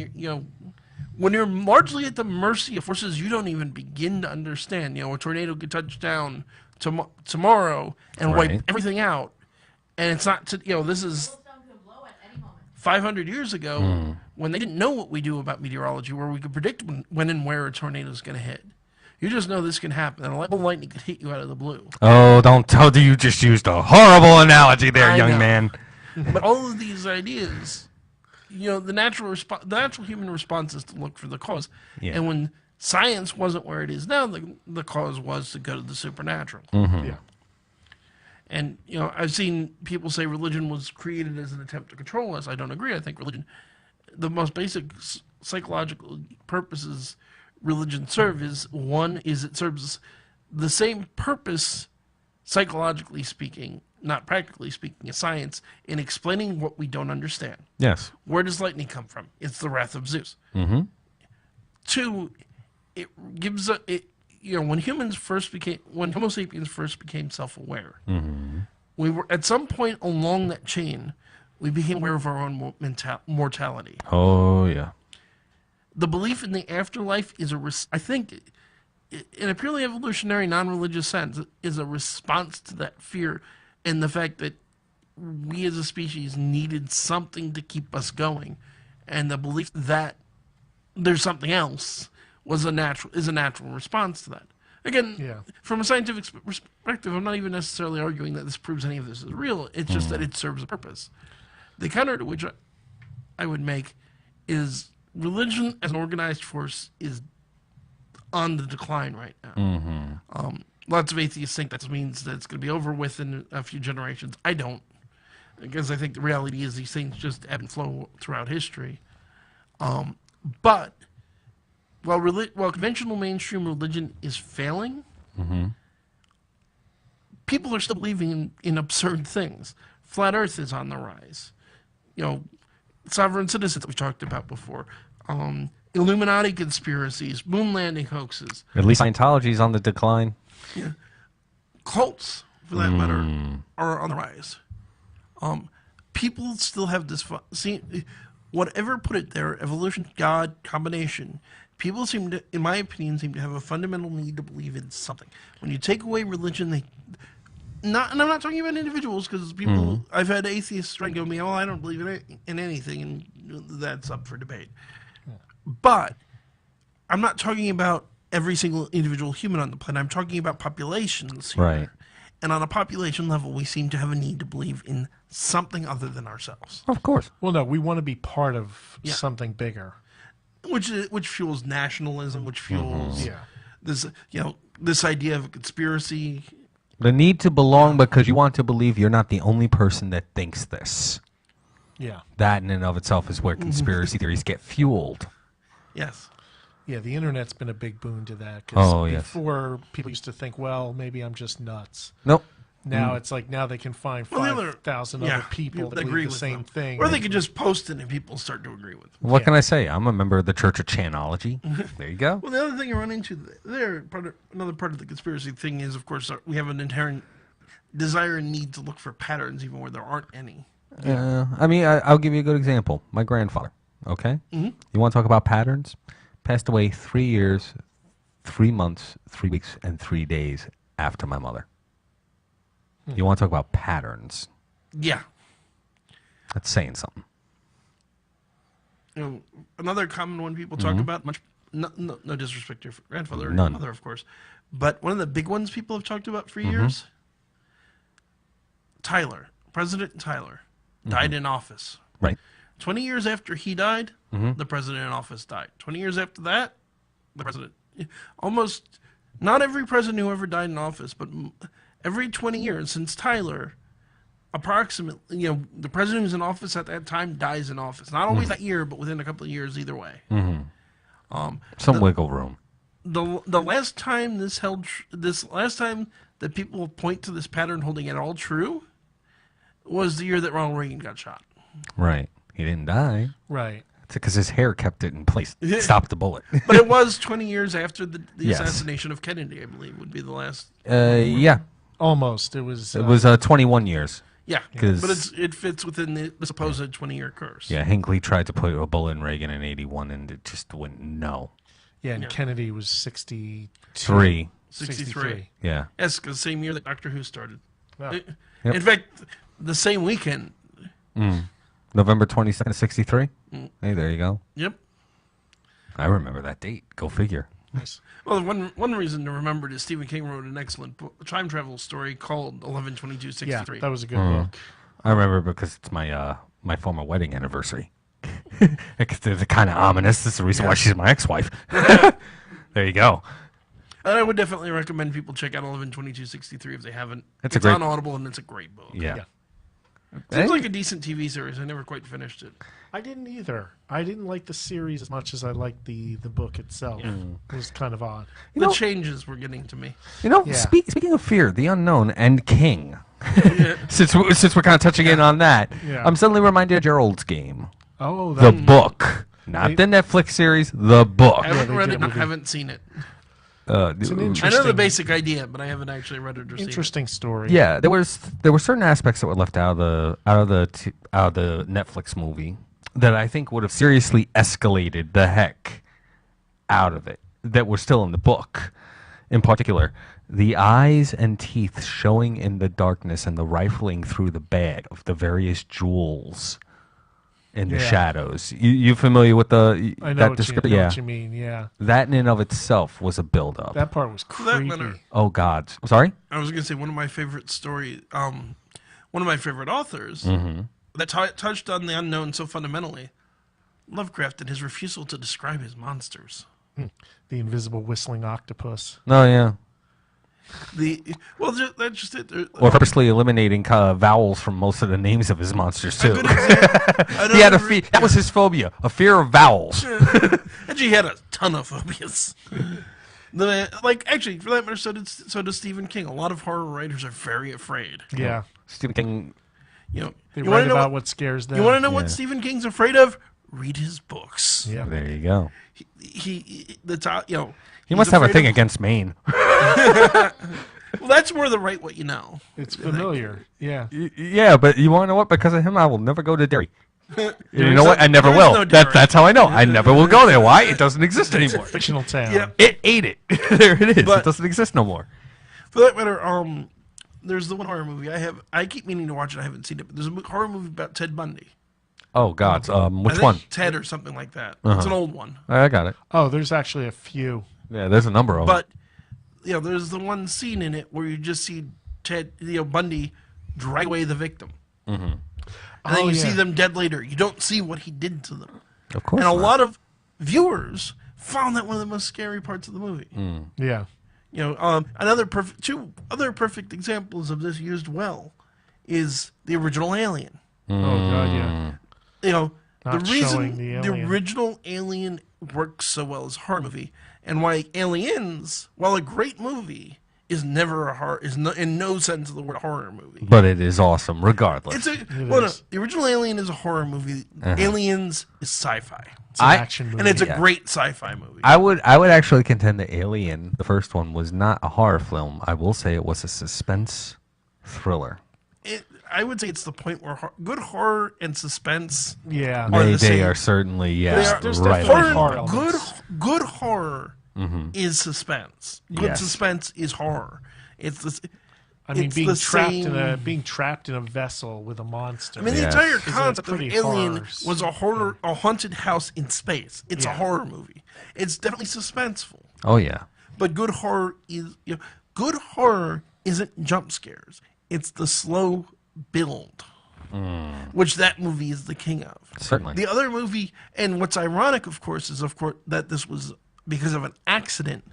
you're largely at the mercy of forces you don't even begin to understand. A tornado could touch down tomorrow and wipe everything out, and it's not this is 500 years ago when they didn't know what we do about meteorology, where we could predict when and where a tornado is going to hit. You just know this can happen, and a lightning could hit you out of the blue. Oh, don't tell! You just used a horrible analogy there, young man. But all of these ideas, the natural human response is to look for the cause. Yeah. And when science wasn't where it is now, the cause was to go to the supernatural. Yeah. And, I've seen people say religion was created as an attempt to control us. I don't agree. I think religion, the most basic psychological purposes religion serves it serves the same purpose, psychologically speaking, not practically speaking, as science, in explaining what we don't understand. Yes. Where does lightning come from? It's the wrath of Zeus. Two, it gives when Homo sapiens first became self-aware, we were at some point along that chain, we became aware of our own mortality. Oh yeah. The belief in the afterlife is I think, in a purely evolutionary, non-religious sense, is a response to that fear and the fact that we as a species needed something to keep us going, and the belief that there's something else is a natural response to that. Again, from a scientific perspective, I'm not even necessarily arguing that this proves any of this is real. It's just that it serves a purpose. The counter to which I would make is religion as an organized force is on the decline right now. Lots of atheists think that means that it's going to be over within a few generations. I don't, because I think the reality is these things just ebb and flow throughout history. But while conventional mainstream religion is failing, people are still believing in absurd things. Flat Earth is on the rise. Sovereign citizens that we talked about before. Illuminati conspiracies, moon landing hoaxes. At least Scientology is on the decline. Yeah. Cults, for that matter, are on the rise. People still have this... whatever put it there, evolution, God, combination, people seem to, in my opinion, have a fundamental need to believe in something. When you take away religion, and I'm not talking about individuals, because people, I've had atheists try to go to me, I don't believe in anything, and that's up for debate. But I'm not talking about every single individual human on the planet. I'm talking about populations here. Right. And on a population level, we seem to have a need to believe in something other than ourselves. Of course. Well, no, we want to be part of something bigger. Which fuels nationalism, which fuels this idea of a conspiracy. The need to belong because you want to believe you're not the only person that thinks this. Yeah. That in and of itself is where conspiracy theories get fueled. Yes. Yeah, the internet's been a big boon to that. Because yes. before, people used to think, well, maybe I'm just nuts. Nope. Now it's like, now they can find 5,000 other people that believe the same thing. Or they can just post it and people start to agree with them. What can I say? I'm a member of the Church of Chanology. There you go. Well, the other thing you run into another part of the conspiracy thing is, of course, we have an inherent desire and need to look for patterns even where there aren't any. I mean, I'll give you a good example. My grandfather, okay? You want to talk about patterns? Passed away 3 years, 3 months, 3 weeks, and 3 days after my mother. You want to talk about patterns? Yeah. That's saying something. Another common one people talk about, no disrespect to your grandfather or your mother, of course, but one of the big ones people have talked about for years, President Tyler, died in office. Right. 20 years after he died, the president in office died. 20 years after that, the president... Almost, not every president who ever died in office, but every 20 years since Tyler, approximately, the president who's in office at that time dies in office. Not always that year, but within a couple of years either way. Some wiggle room. The last time last time that people point to this pattern holding it all true was the year that Ronald Reagan got shot. Right. He didn't die. Right. It's because his hair kept it in place. Stopped the bullet. But it was 20 years after the Yes. assassination of Kennedy, I believe, would be the last. Yeah. Almost. It was. It was 21 years. Yeah, 'Cause- but it fits within the supposed 20-year curse. Yeah, Hinckley tried to put a bullet in Reagan in 81, and it just wouldn't. No. Yeah, and Kennedy was 63. 63. Yeah. Yes, because same year that Doctor Who started. Yeah. Yep. In fact, the same weekend. November 22nd, 63. Hey, there you go. Yep. I remember that date. Go figure. Nice. Well, one reason to remember it is Stephen King wrote an excellent time travel story called 11/22/63. Yeah, that was a good book. I remember because it's my my former wedding anniversary. It's kind of ominous. That's the reason why she's my ex-wife. There you go. And I would definitely recommend people check out 11/22/63 if they haven't. It's It's a great- on Audible and it's a great book. Yeah. Yeah. Seems like a decent TV series. I never quite finished it. I didn't either. I didn't like the series as much as I liked the book itself. It was kind of odd. The changes were getting to me. You know, Yeah. speaking of fear, the unknown, and King. since we're kind of touching in on that, Yeah. I'm suddenly reminded of Gerald's Game, Oh, the that, book, not the Netflix series, the book. I haven't they read did it a and I movie. haven't seen it. it's an I know the interesting, basic idea, but I haven't actually read it or seen it. interesting story. Yeah, there were certain aspects that were left out of the Netflix movie that I think would have seriously escalated the heck out of it that were still in the book. In particular, the eyes and teeth showing in the darkness and the rifling through the bag of the various jewels in the Yeah. shadows. You familiar with I know that what description? you, know Yeah, what you mean. Yeah, that in and of itself was a build-up. that part was For that creepy. matter, Oh God, sorry. I was going to say one of my favorite story, one of my favorite authors that touched on the unknown so fundamentally, Lovecraft and his refusal to describe his monsters. The invisible whistling octopus. Oh yeah. That's just it. Or purposely eliminating vowels from most of the names of his monsters too. Good example. He had that was his phobia, a fear of vowels. Actually, he had a ton of phobias. Actually, for that matter, so does Stephen King. A lot of horror writers are very afraid. Yeah, Stephen King. they you write wanna know about what scares them. You want to know Yeah. what Stephen King's afraid of? Read his books. Yeah, There you go. He He must have a thing against Maine. Well, that's more the right what you know. it's familiar. Yeah, Yeah, but you want to know what? Because of him, I will never go to Derry. You is know what? I never there is will. no Derry. That's how I know. I never will go there. Why? It doesn't exist anymore. fictional town. Yeah. It ate it. There it is. But- It doesn't exist no more. For that matter, there's the one horror movie I keep meaning to watch it. I haven't seen it, but there's a horror movie about Ted Bundy. Oh God. I Which think one? Ted or something like that. It's an old one. I got it. Oh, there's actually a few. Yeah, there's a number of them. But there's the one scene in it where you just see Bundy drag away the victim, and then you see them dead later. You don't see what he did to them, Of course. and a not. lot of viewers found that one of the most scary parts of the movie. Yeah, Two other perfect examples of this used well is the original Alien. Oh God, yeah. The Not reason showing the alien. original Alien works so well as a horror movie, and why Aliens, while a great movie, is never a horror, in no sense of the word horror movie. But it is awesome, regardless. No, the original Alien is a horror movie. Aliens is sci-fi, It's an action movie. and it's a Yeah. great sci-fi movie. I would actually contend that Alien, the first one, was not a horror film. I will say it was a suspense thriller. I would say it's the point where good horror and suspense. yeah. Are the They same. are certainly There's right. definitely on horror point. elements. Good horror is suspense. Good Yes. suspense is horror. It's this. I mean, it's being the trapped same- in a vessel with a monster. I mean, the Yes. entire Is a concept of pretty Alien horror. was a haunted house in space. It's a Yeah. horror movie. It's definitely suspenseful. Oh yeah. But good horror is good horror isn't jump scares. It's the slow build, which that movie is the king of. Certainly. The other movie, and what's ironic, of course, is that this was because of an accident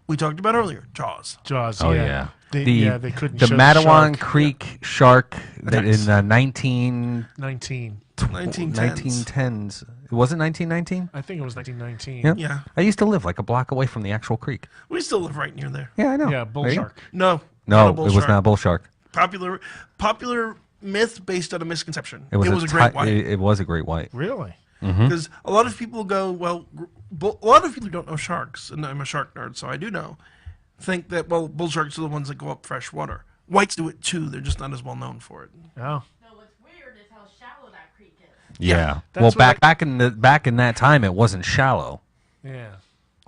we talked about earlier, Jaws. Jaws. Oh yeah. yeah. They couldn't the show Matawan the shark. Creek shark that Attacks. in the 19. 1910s. Was it 1919? I think it was 1919. Yeah. Yeah. I used to live like a block away from the actual creek. We still live right near there. Yeah, I know. Yeah, bull There you- shark. No. No, not a bull it was shark. not a bull shark. Popular myth based on a misconception. It was, a great white. It was a great white. Really? Because a lot of people go, well, a lot of people who don't know sharks, and I'm a shark nerd, so I do know, think that, well, bull sharks are the ones that go up fresh water. Whites do it too, they're just not as well known for it. Oh. No, what's weird is how shallow that creek is. Yeah. That's Well, what back in that time, it wasn't shallow. Yeah.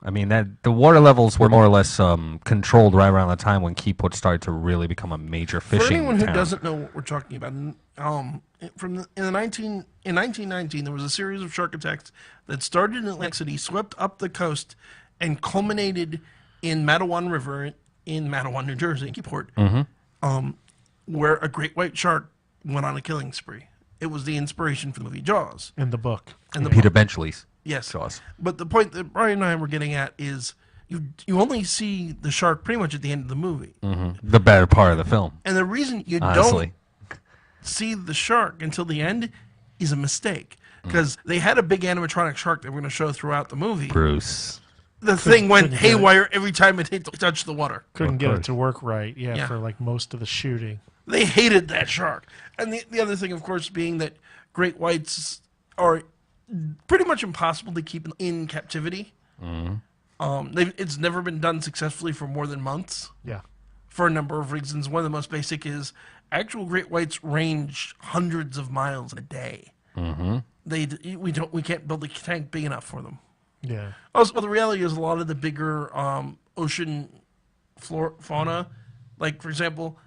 I mean, the water levels were more or less controlled right around the time when Keyport started to really become a major fishing For anyone who town. doesn't know what we're talking about, in 1919, there was a series of shark attacks that started in Atlantic City, swept up the coast, and culminated in Matawan River in Matawan, New Jersey, Keyport, where a great white shark went on a killing spree. It was the inspiration for the movie Jaws. In the book. And the Peter book. Benchley's. Yes. Jaws. But the point that Brian and I were getting at is you only see the shark pretty much at the end of the movie. The better part of the film, And the reason you honestly. don't see the shark until the end is a mistake. Because they had a big animatronic shark they were going to show throughout the movie. Bruce. The thing went couldn't get it. haywire every time it touched the water. Couldn't Of get it course. to work right. Yeah, Yeah. for like most of the shooting. They hated that shark. And the other thing, of course, being that great whites are pretty much impossible to keep in captivity. It's never been done successfully for more than months Yeah. for a number of reasons. One of the most basic is actual great whites range hundreds of miles in a day. We can't build a tank big enough for them. Yeah. Also, the reality is a lot of the bigger ocean fauna, like for example,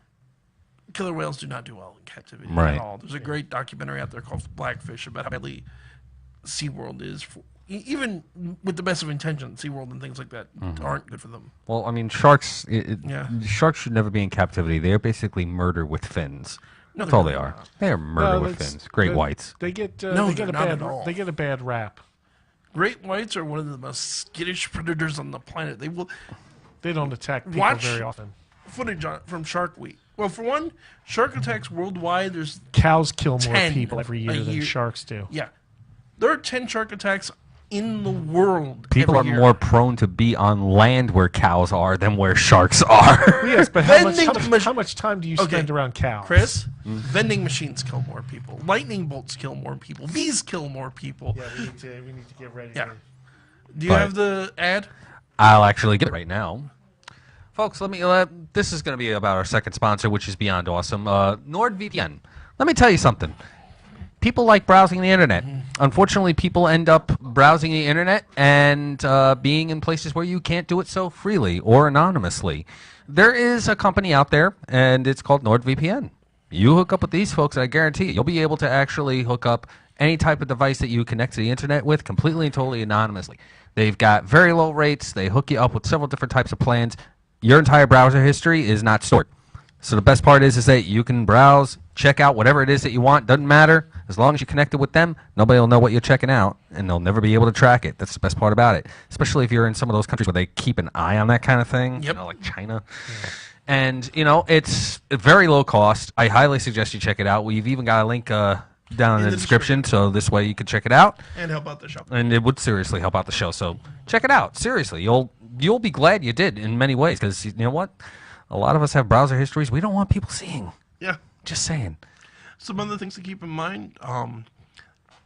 killer whales do not do well in captivity Right. at all. There's a great documentary out there called Blackfish about how badly SeaWorld is. Even with the best of intentions, SeaWorld and things like that aren't good for them. Well, I mean, sharks. Yeah. Sharks should never be in captivity. They are basically murder with fins. No, That's they're all they not. are. They are murder No, with that's- fins. Great they- whites. They get No, they get they're a not bad at all. they get a bad rap. Great whites are one of the most skittish predators on the planet. They will They don't attack people Watch- very often. footage from Shark Week. Well, for one, shark attacks worldwide. There's Cows kill more 10 people every year a than year. sharks do. yeah, there are 10 shark attacks in the world. People are every year. more prone to be on land where cows are than where sharks are. Yes, but Vending mach- how much time do you Okay. spend around cows? Chris, vending machines kill more people. Lightning bolts kill more people. Bees kill more people. Yeah, we need to get ready. Yeah. Do you But- have the ad? I'll actually get it right now. Folks, let me. This is going to be about our second sponsor, which is beyond awesome. NordVPN. Let me tell you something. People like browsing the internet. Unfortunately, people end up browsing the internet and being in places where you can't do it so freely or anonymously. There is a company out there, and it's called NordVPN. You hook up with these folks, and I guarantee you, you'll be able to actually hook up any type of device that you connect to the internet with completely and totally anonymously. They've got very low rates. They hook you up with several different types of plans. Your entire browser history is not stored. So the best part is that you can browse, check out whatever it is that you want. Doesn't matter. As long as you're connected with them, nobody will know what you're checking out, and they'll never be able to track it. That's the best part about it, especially if you're in some of those countries where they keep an eye on that kind of thing, Yep. like China. And, it's very low cost. I highly suggest you check it out. We've even got a link down in the description, so this way you can check it out. And help out the show. And it would seriously help out the show. So check it out. Seriously, you'll be glad you did in many ways, because you know what? A lot of us have browser histories we don't want people seeing. Yeah. Just saying. Some other things to keep in mind.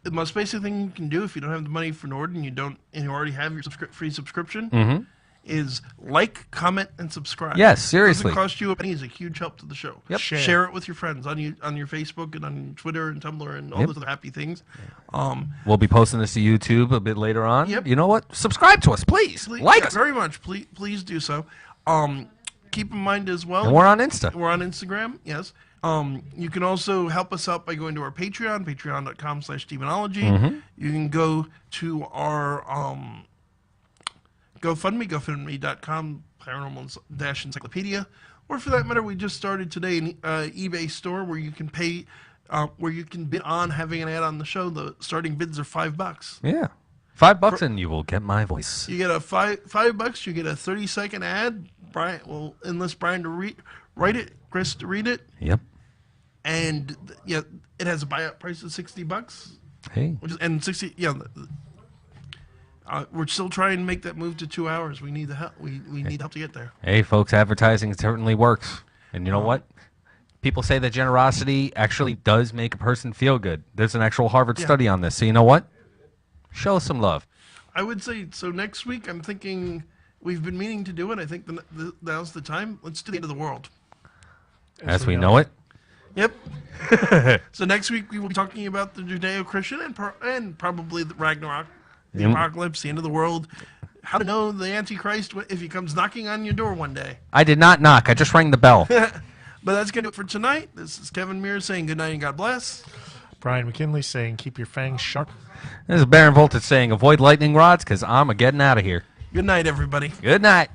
The most basic thing you can do if you don't have the money for Nord and you already have your free subscription is like, comment, and subscribe. Yes, seriously. It doesn't cost you a penny. It's a huge help to the show. Yep. Share it with your friends on your Facebook and on Twitter and Tumblr and all those other happy things. We'll be posting this to YouTube a bit later on. Yep. You know what? Subscribe to us, please. Like us. very much. Please do so. Keep in mind as well. And we're on Insta. We're on Instagram, yes. You can also help us out by going to our Patreon, patreon.com/demonology. You can go to our GoFundMe, gofundme.com, Paranormal-Encyclopedia. Or for that matter, we just started today an eBay store where you can pay, where you can bid on having an ad on the show. The starting bids are $5. Yeah. $5 and you will get my voice. You get a $5. You get a 30-second ad. Brian will enlist Brian to write it, Chris, to read it, Yep. and yeah, it has a buyout price of $60. Hey. Which is, and 60, yeah. We're still trying to make that move to 2 hours. We need the help. We need help to get there. Hey, folks, advertising certainly works. And you know what? People say that generosity actually does make a person feel good. There's an actual Harvard study on this. So you know what? Show us some love. I would say, so next week, I'm thinking, we've been meaning to do it. I think now's the time. Let's do the end of the world. As we know it. Yep. So next week, we will be talking about the Judeo-Christian and probably the Ragnarok, the apocalypse, the end of the world. How to know the Antichrist if he comes knocking on your door one day. I did not knock. I just rang the bell. But that's going to do it for tonight. This is Kevin Mears saying good night and God bless. Brian McKinley saying, keep your fangs sharp. This is Baron Voltage saying, avoid lightning rods because I'm a getting out of here. Good night, everybody. Good night.